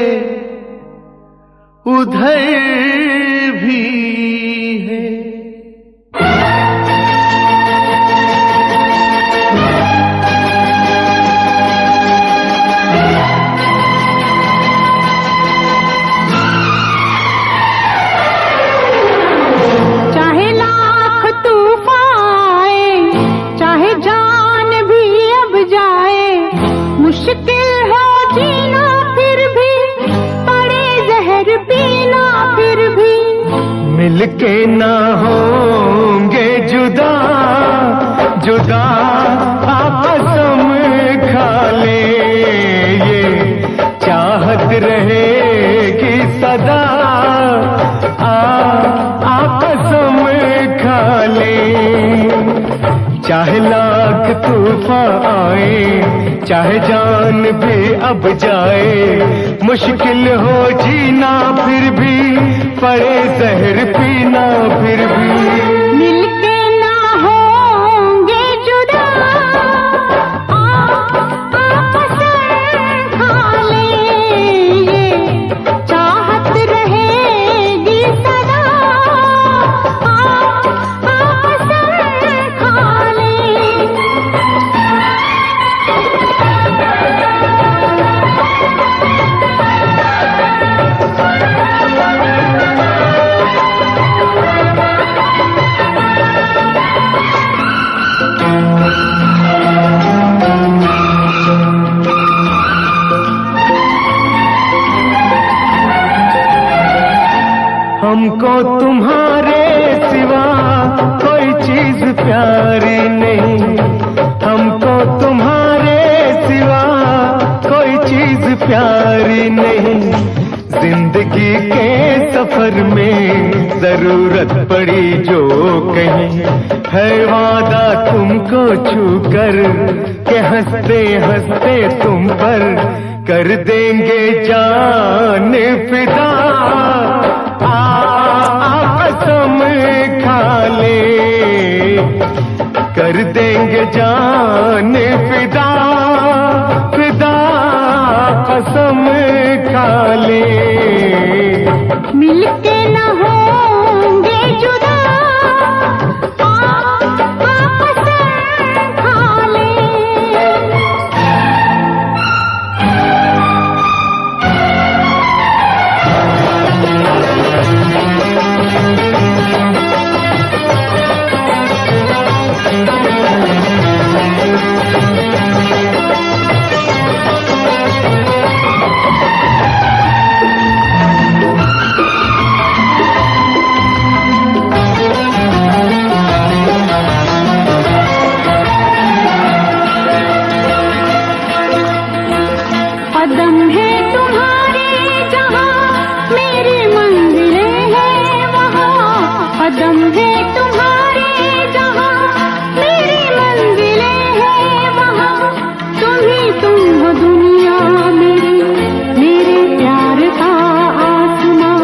उधर भी है। चाहे लाख तूफान आए, चाहे जान भी अब जाए, मुश्किल हो जीना फिर भी, पड़े जहर पीना फिर भी, मिलके ना होंगे जुदा जुदा कसम खा ले, ये चाहत रहेगी सदा कसम खा ले। चाहे लाख तूफान आए, चाहे जान भी अब जाए, मुश्किल हो जीना फिर भी, पड़े जहर पीना फिर भी, मिलके ना होंगे जुदा, कसम खा हमको तुम्हारे सिवा कोई चीज प्यारी नहीं, हमको तुम्हारे सिवा कोई चीज प्यारी नहीं। जिंदगी के सफर में जरूरत पड़ी जो कहीं, है वादा तुमको छूकर के हंसते हंसते तुम पर कर देंगे जान फिदा। कसम खा ले, कर देंगे जान फिदा, फिदा कसम खा ले। मिलके न होंगे जुदा, कसम खा ले। कदम है तुम्हारे जहाँ मेरी मंजिलें हैं वहाँ, कदम है तुम्हारे जहाँ मेरी मंजिलें हैं वहाँ। तुम हो दुनिया मेरी, मेरे प्यार का आसमां।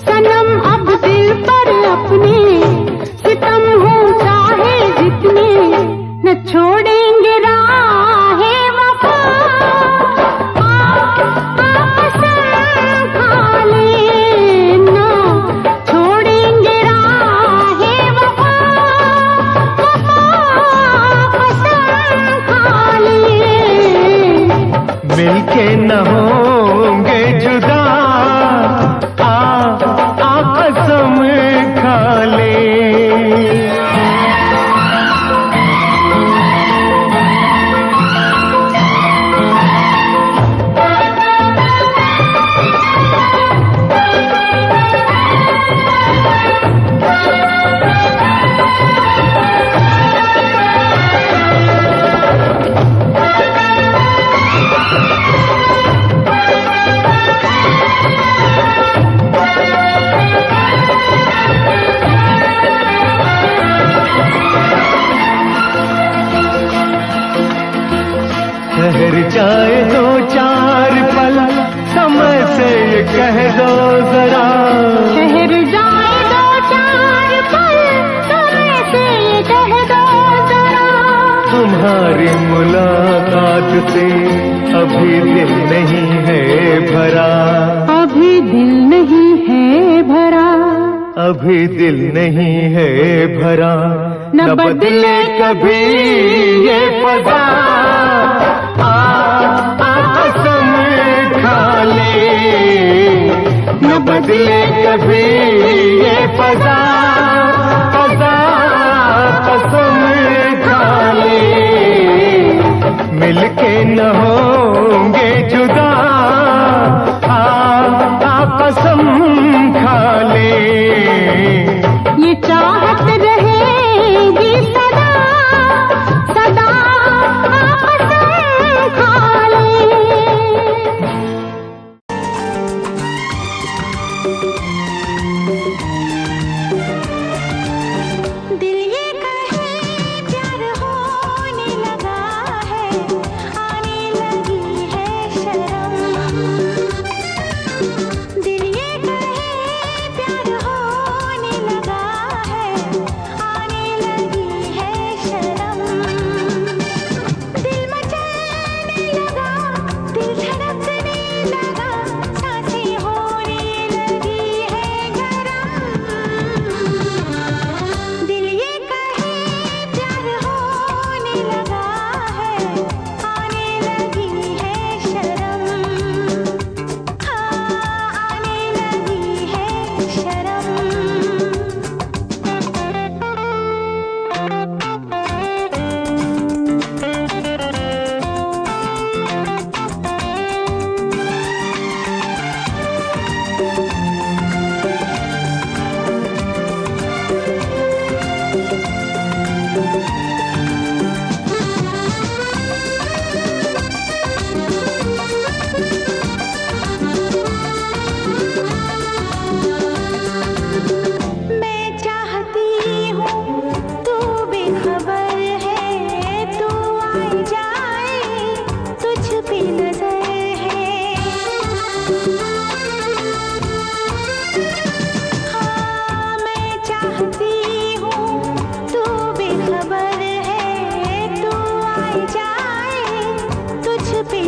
सनम अब दिल पर अपने सितम हो चाहे जितने, न छोड़ेंगे राहे वफा। मिलके न होंगे जुदा, कसम खा ले। ठहर जाए दो चार पल, समय से ये कह दो जरा। ठहर जाए दो चार पल, समय से ये कह दो जरा। तुम्हारी मुलाकात से अभी दिल नहीं है भरा, अभी दिल नहीं है भरा, अभी दिल नहीं है भरा। न बदले कभी ये फजा, कसम खा ले। न बदले कभी ये फजा, फजा कसम खा ले। मिलके न होंगे जुदा, कसम खा ले। ये चाहत रहेगी सदा, सदा कसम खा ले। दिल ये कहे प्यार होने लगा है, आने लगी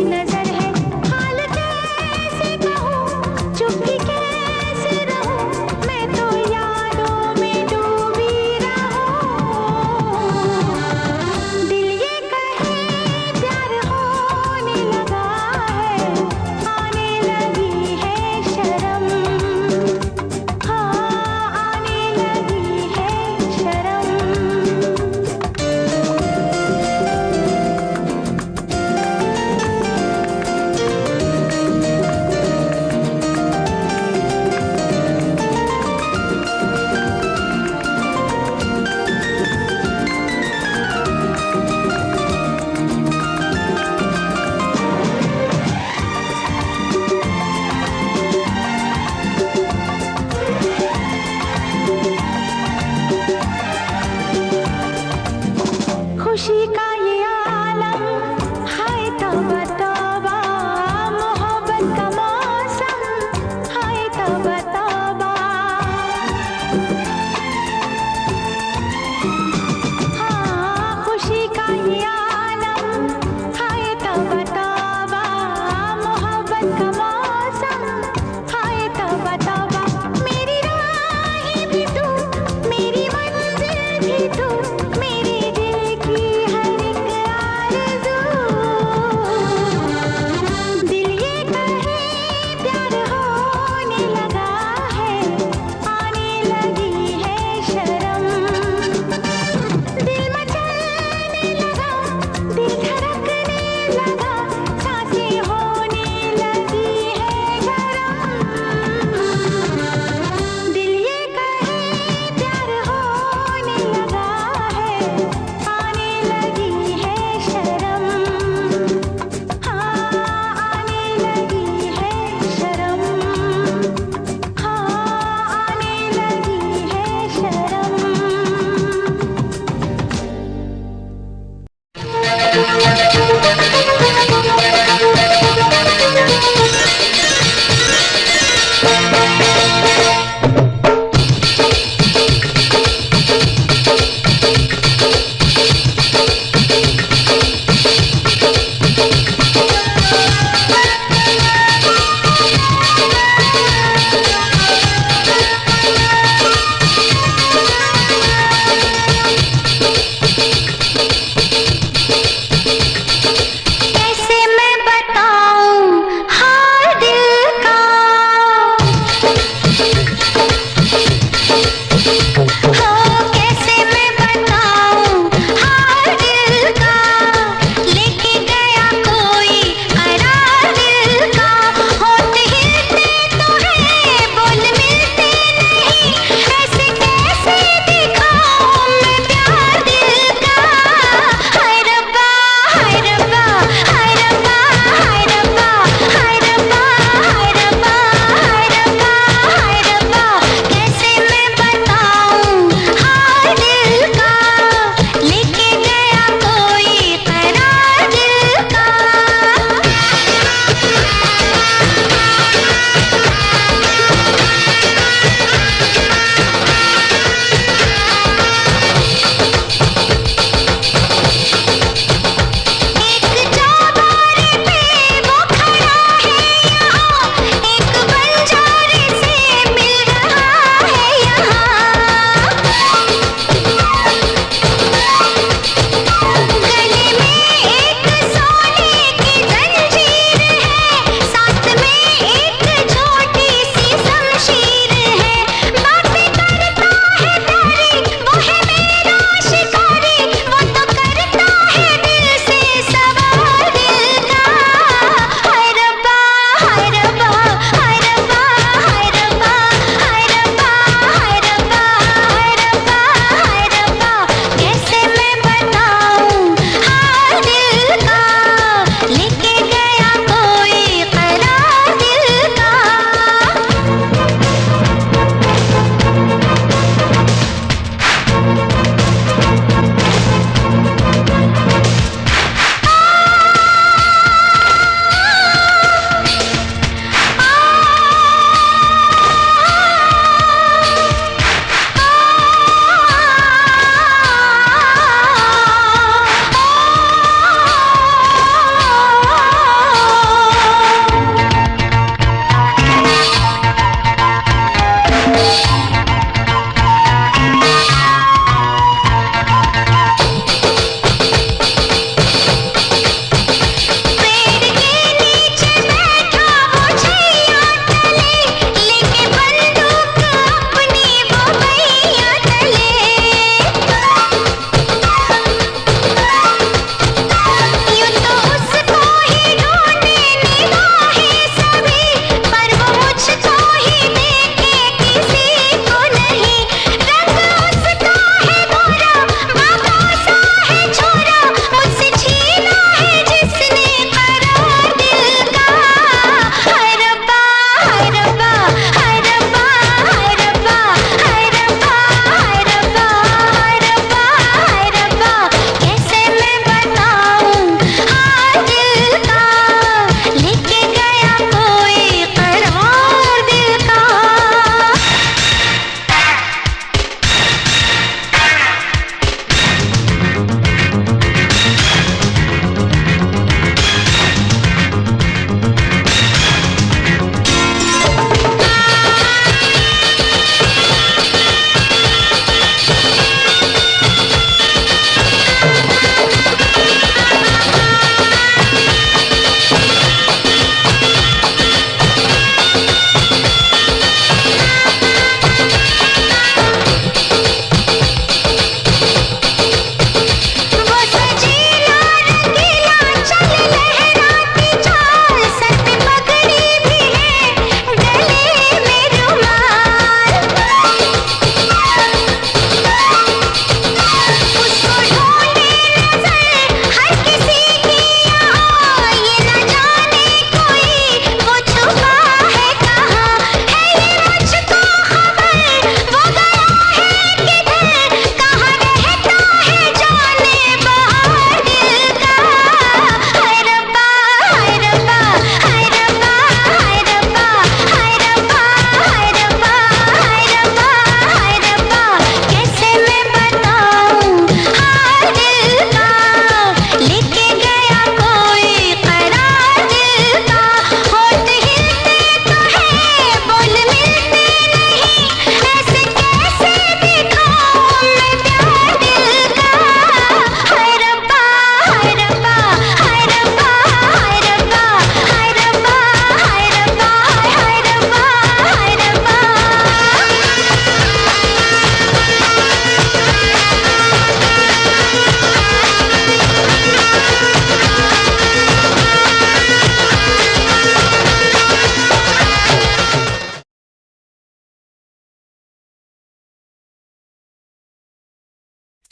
नजर है, हाल कैसे कहूँ, चुप्पी कैसे रहूँ, मैं तो यादों में डूबी रहूँ। दिल ये कहे प्यार होने लगा है, आने लगी है शर्म, हाँ आने लगी है शर्म।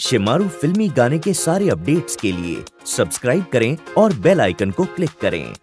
शिमारू फिल्मी गाने के सारे अपडेट्स के लिए सब्सक्राइब करें और बेल आइकन को क्लिक करें।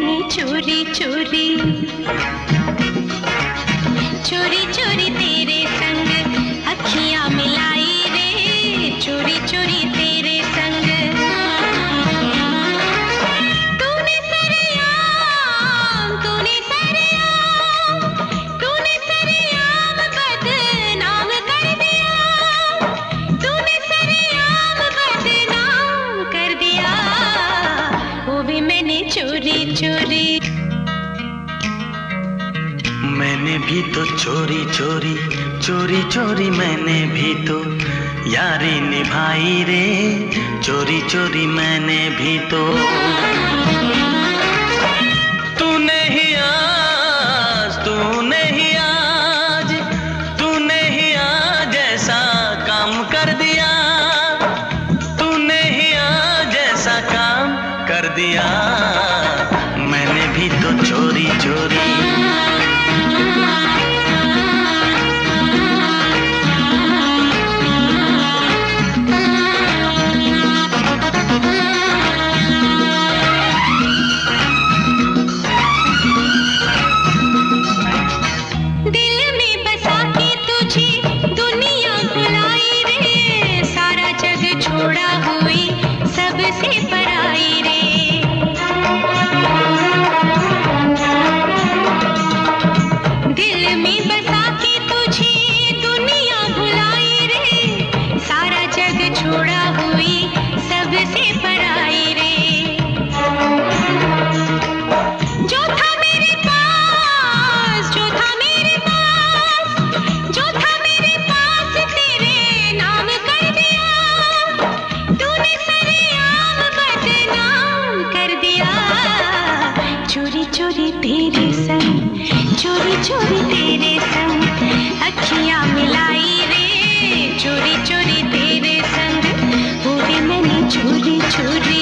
मैंने चोरी चोरी चोरी चोरी तेरे संग अखियां मिलाई रे, चोरी चोरी तेरे संग। तूने सरेआम बदनाम कर दिया, तूने सरेआम बदनाम कर दिया, वो भी मैंने चोरी चोरी। मैंने भी तो चोरी चोरी चोरी चोरी मैंने भी तो यारी निभाई रे, चोरी चोरी मैंने भी तो। तूने ही आज ऐसा काम कर दिया, तूने ही आज ऐसा काम कर दिया, मैंने भी तो चोरी चोरी। छोड़ा हुई सबसे पराई रे, दिल में बसा के तुझे दुनिया भुलाई रे, सारा जग छोड़ा हुई सबसे पराई रे। जो था मेरे पास, जो था मेरे पास, जो था मेरे पास तेरे नाम कर दिया, तूने सरेआम बदनाम कर दिया, चोरी चोरी तेरे संग, चोरी चोरी तेरे संग अखियां मिलाई रे, चोरी चोरी तेरे संग, वो भी मैंने चोरी चोरी।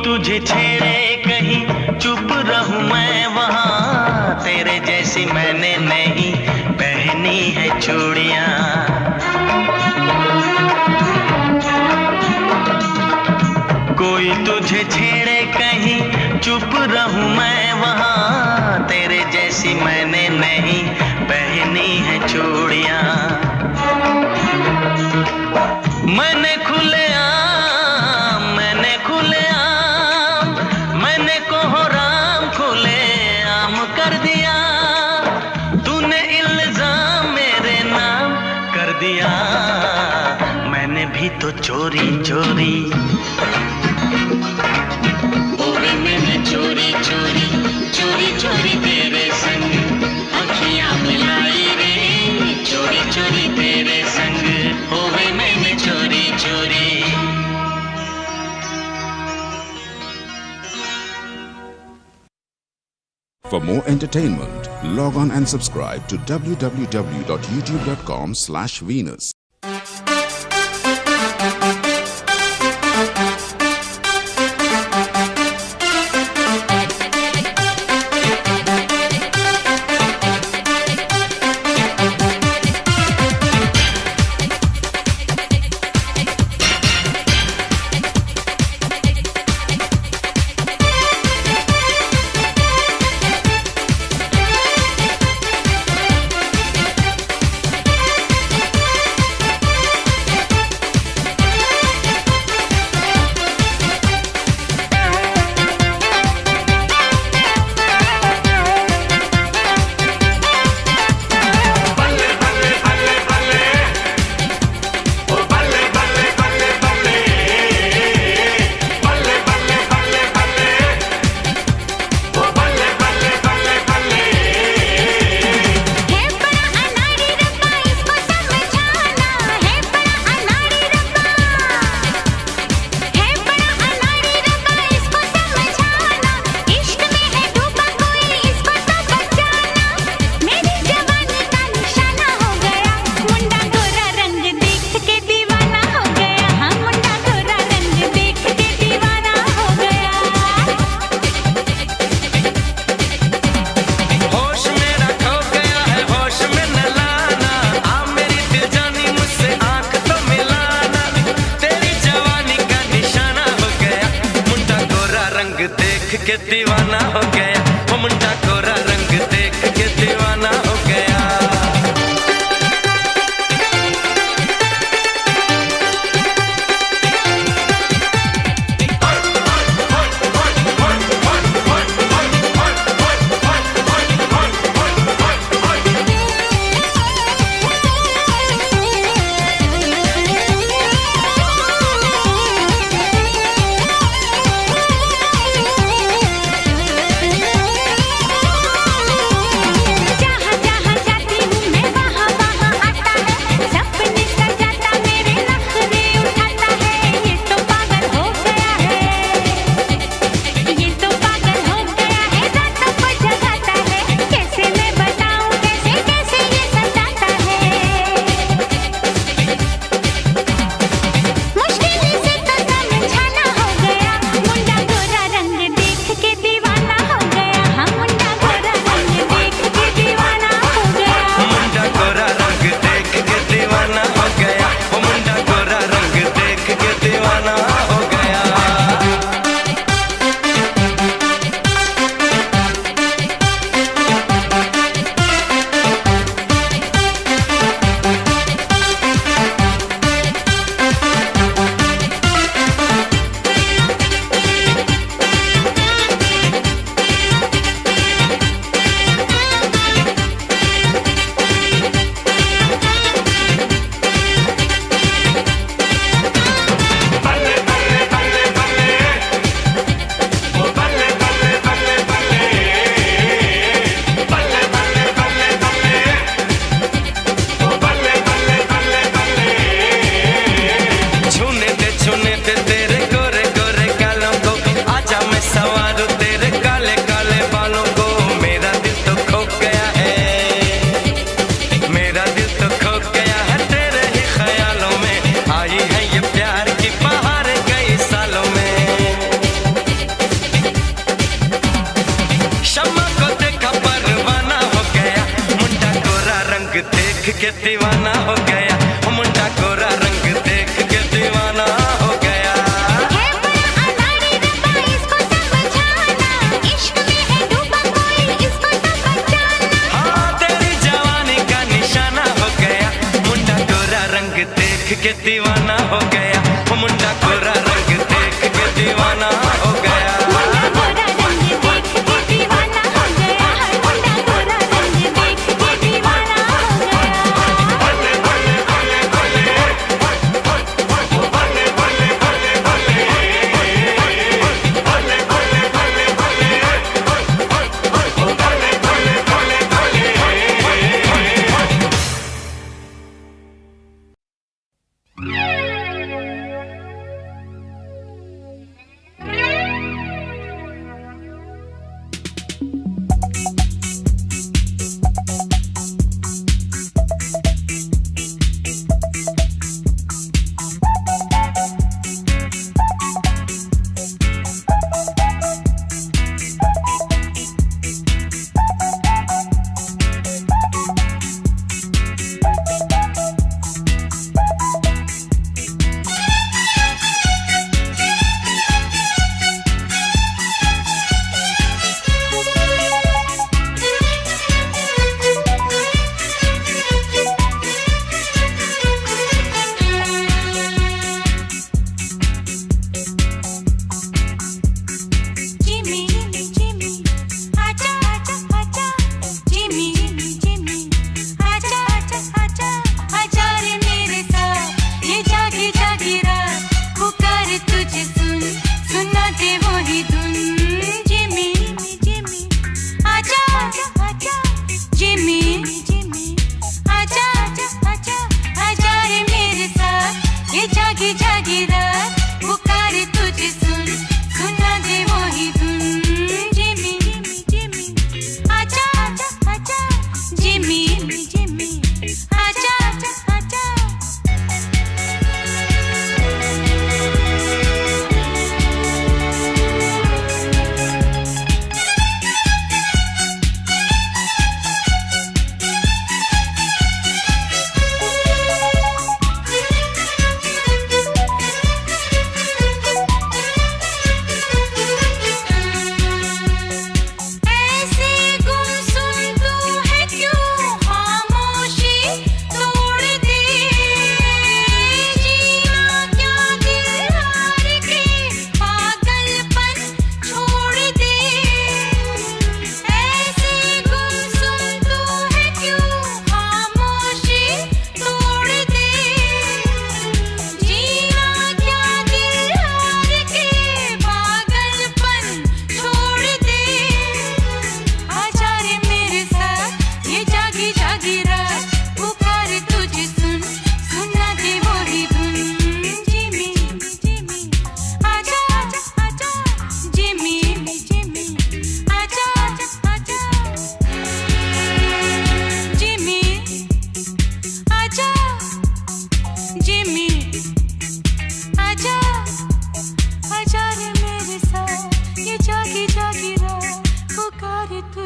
तुझे छेड़े कहीं चुप रहूं मैं वहां, तेरे जैसी मैंने नहीं पहनी है चूड़ियां। कोई तुझे छेड़े कहीं चुप रहूं मैं वहां, तेरे जैसी मैंने नहीं पहनी है चूड़ियां। मैंने खुलेआम मैंने कोहराम खुलेआम कर दिया, तूने इल्जाम मेरे नाम कर दिया, मैंने भी तो चोरी चोरी, वो भी मैंने चोरी चोरी चोरी चोरी तेरे संग अखियां मिलाई रे, चोरी चोरी तेरे संग, वो भी मैंने चोरी चोरी। For more entertainment, log on and subscribe to www.youtube.com/Venus. के दीवाना हो गया, वो मुंडा गोरा रंग देख के दीवाना हो गया।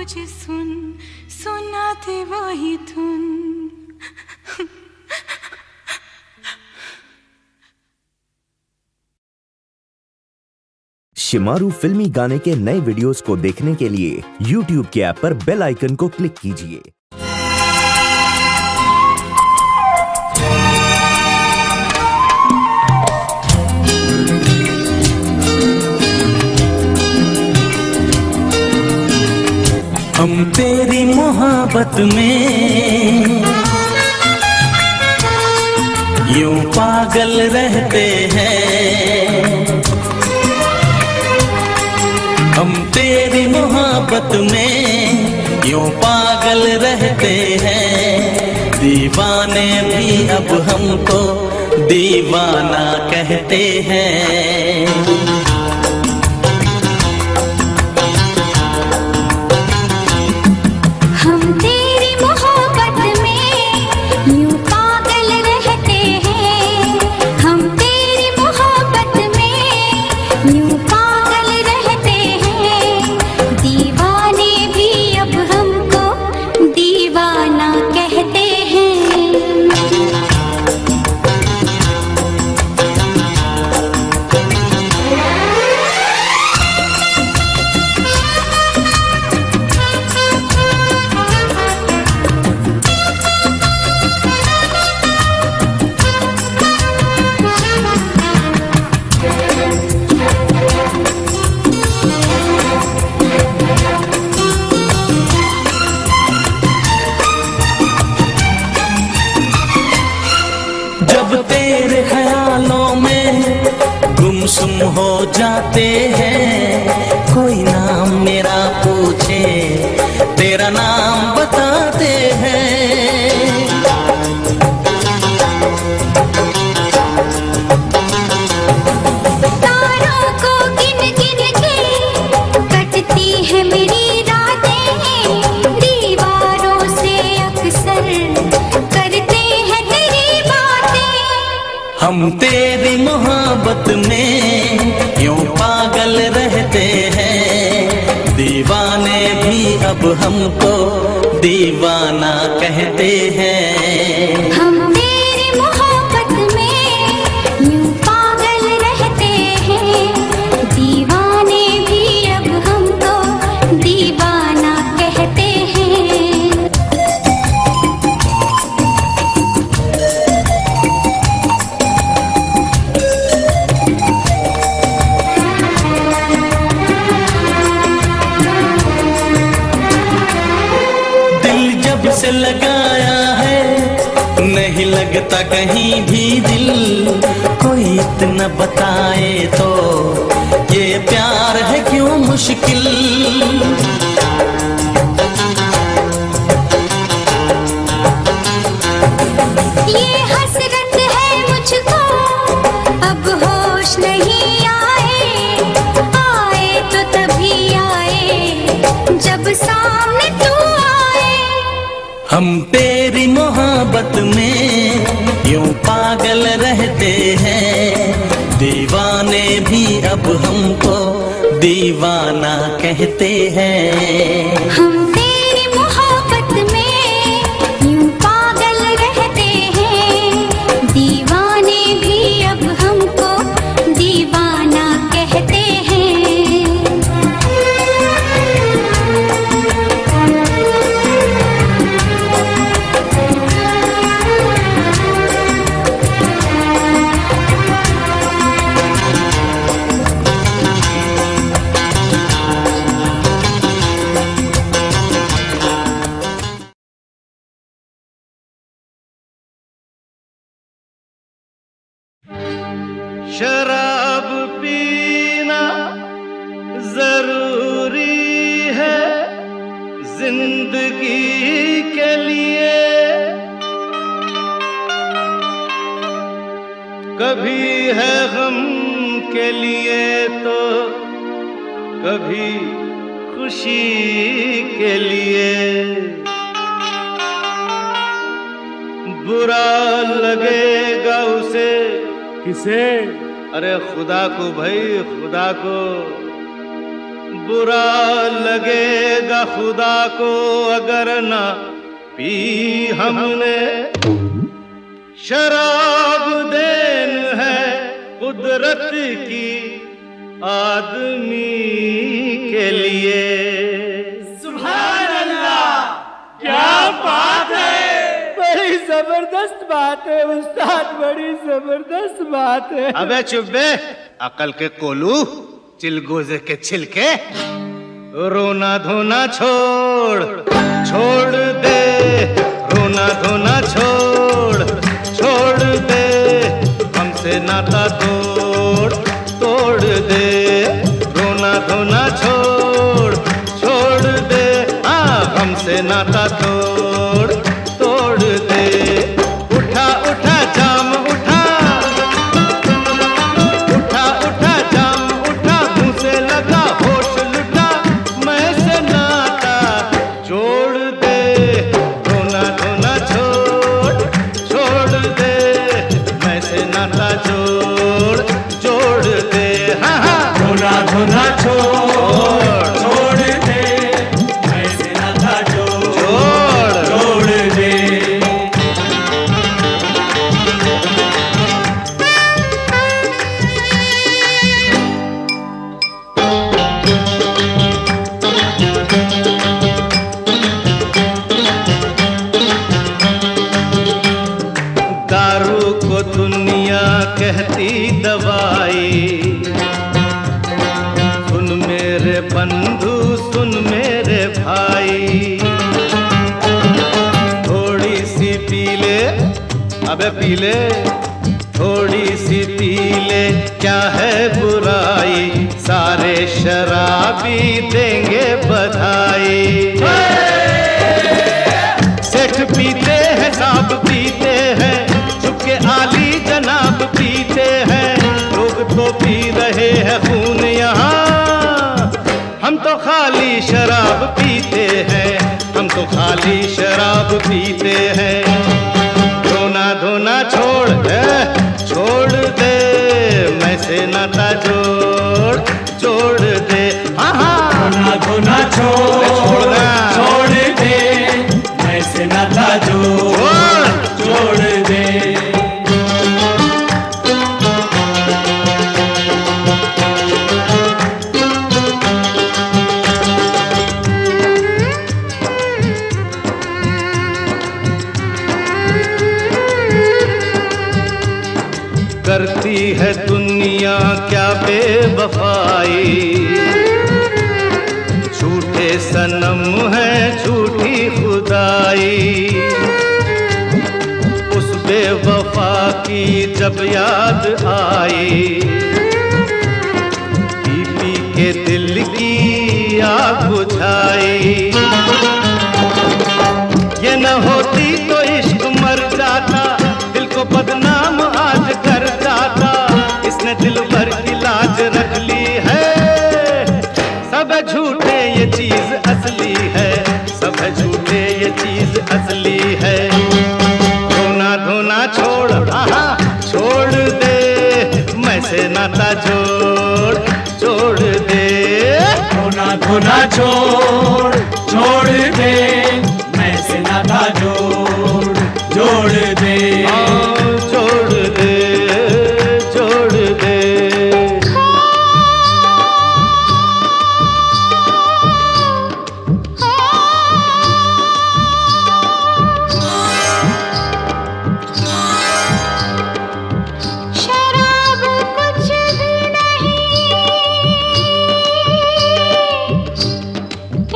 मुझे सुन, सुनाते वही धुन। शिमारू फिल्मी गाने के नए वीडियोस को देखने के लिए YouTube के ऐप पर बेल आइकन को क्लिक कीजिए। हम तेरी मोहब्बत में यूं पागल रहते हैं, हम तेरी मोहब्बत में यूं पागल रहते हैं। दीवाने भी अब हमको दीवाना कहते हैं। हम तेरी मोहब्बत में यूं पागल रहते हैं, हम तेरी मोहब्बत में यूं पागल रहते हैं। दीवाने भी अब हमको दीवाना कहते हैं। जब तेरे ख्यालों में गुमसुम हो जाते हैं, कोई नाम मेरा पूछे तेरा नाम बताते हैं। तारों को गिन गिन के कटती है मेरी रातें, दीवारों से अक्सर करते हैं तेरी बातें। हम तेरी मोहब्बत में यूं पागल रहते हैं। दीवाने भी अब हमको दीवाना कहते हैं। हम तेरी मोहब्बत में यूं पागल रहते हैं। दीवाने भी अब हमको दीवाना कहते हैं। दिल जब से लगाया है नहीं लगता कहीं भी दिल। कोई इतना बताए तो ये प्यार है क्यों मुश्किल। ये हसरत है मुझको अब होश नहीं आए, आए तो तभी आए जब सामने तू आए। हम तेरी मोहब्बत में यूं पागल रहते हैं। दीवाने भी अब हमको दीवाना कहते हैं। हम तेरी मोहब्बत में यूं पागल रहते हैं। दीवाने भी अब हमको दीवाना कहते हैं। शराब पीना जरूरी है जिंदगी के लिए। कभी है गम के लिए तो कभी खुशी के लिए। बुरा लगेगा उसे, किसे? अरे खुदा को भाई, खुदा को। बुरा लगेगा खुदा को अगर ना पी हमने। शराब देन है कुदरत की आदमी के लिए। सुभान अल्लाह, क्या बात है। बड़ी जबरदस्त बात है उस्ताद, बड़ी जबरदस्त बात है। अबे चुप बे, अकल के कोलू, चिलगोजे के छिलके। रोना धोना छोड़, छोड़ दे। रोना धोना छोड़, छोड़ दे। हमसे नाता तोड़, तोड़ दे। रोना धोना छोड़, छोड़ दे। हाँ, हमसे नाता तोड़, तोड़ दे। उठा उठा जाम उठा, उठा उठा जाम उठा। मुंह से लगा होश लुटा, मैं से नाता जोड़ दे। रोना धोना छोड़, छोड़ दे। मैं से नाता जोड़, जोड़ दे। हाँ हाँ, रोना धोना छोड़, छोड़ दे। ऐसे ना था जोड़, जोड़ दे। दारू को दुनिया कहती दवाई। सुन मेरे बंधु, सुन मेरे भाई। थोड़ी सी पी ले, अबे पी ले। थोड़ी सी पी ले, क्या है बुराई। सारे शराबी देंगे बधाई। सेठ पीते हैं, साहब पीते हैं, चुपके आली जनाब पीते हैं। लोग तो पी रहे हैं खून यहाँ, हम तो खाली शराब पीते हैं। हम तो खाली शराब पीते हैं। रोना धोना छोड़ दे, छोड़ दे। मैं से नाता जोड़, जोड़ दे। हाँ हाँ, रोना धोना छोड़, छोड़ दे। ऐसे ना था जोड़, जोड़ दे। करती है दुनिया क्या बेवफाई। झूठे सनम है, झूठी खुदाई। उस बेवफा की जब याद आई, पी पी के दिल की आग बुझाई। ये न होती तो इश्क मर जाता, दिल को बदनाम आज कर जाता। इसने दिल भर की लाज रख ली है। सब झूठे ये चीज असली है, सब झूठे ये चीज असली है। रोना धोना छोड़, आहा छोड़ दे। मैं से नाता जोड़, जोड़ दे। रोना धोना छोड़, छोड़ दे। मैं से नाता जोड़, जोड़ दे। जोड़ दे, जोड़ दे। शराब कुछ भी नहीं,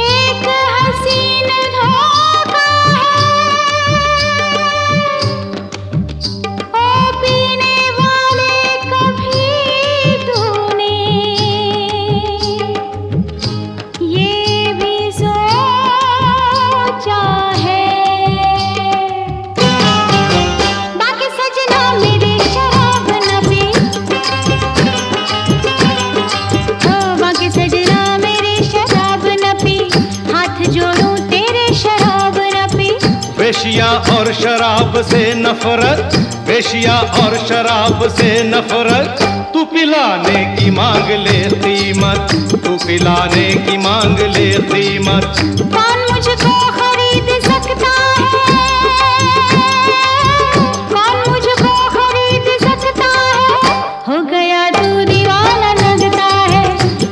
एक हसीन धोखा है। ओ पीने वाले कभी तूने ये भी सोचा है। बाकी सजना मेरे शराब न पी, ओ बाकी सजना मेरे शराब न पी। हाथ जोड़ूं तेरे शराब न पी। वेश्या और शराब से नफरत, वेश्या और शराब से नफरत। तू तू पिलाने की मांग ले कीमत, तू पिलाने की मांग ले कीमत। कौन मुझको खरीद सकता है, कौन मुझको खरीद सकता है। हो गया तू दीवाना लगता है,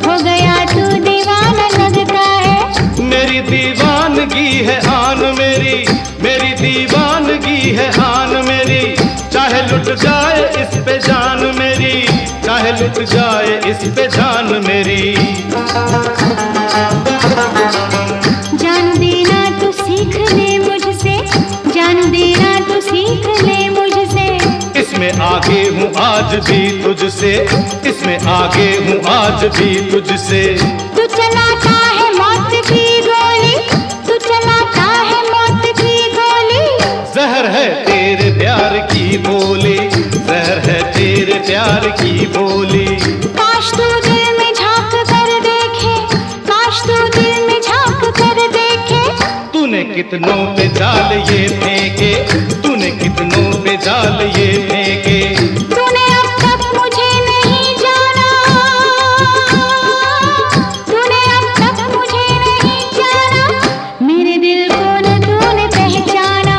हो गया तू दीवाना लगता है। मेरी दीवानगी है आन मेरी, मेरी दीवानगी है आन मेरी। चाहे लुट जाए इस पे जान मेरी, चाहे लुट जाए इस पे जान मेरी। जान देना तू सीख ले मुझसे, जान देना तू सीख ले मुझसे। इसमें आगे हूँ आज भी तुझसे, इसमें आगे हूँ आज भी तुझसे। तू चलाता है मौत की गोली, तू चलाता है मौत की गोली। जहर है तेरे प्यार की बोली, जहर है तेरे प्यार की बोली। काश तू दिल में झांक कर देखे, काश तू दिल में झांक कर देखे। तूने कितनों पे जाल ये फेंके, तूने कितनों पे जाल ये फेंके। तूने अब तक मुझे नहीं जाना, तूने अब तक मुझे नहीं जाना। मेरे दिल को न तूने पहचाना,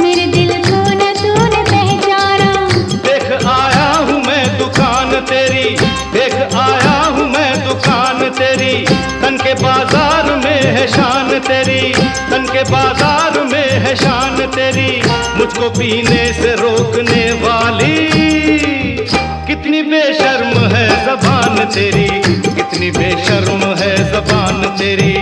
मेरे दिल को न तूने पहचाना। देख आया हूँ मैं दुकान तेरी, देख आया हूँ मैं दुकान तेरी। तन के बाजार में है शान तेरी, तन के बाजार में है शान तेरी। मुझको पीने से रोकने वाली, कितनी बेशर्म है ज़बान तेरी, कितनी बेशर्म है ज़बान तेरी।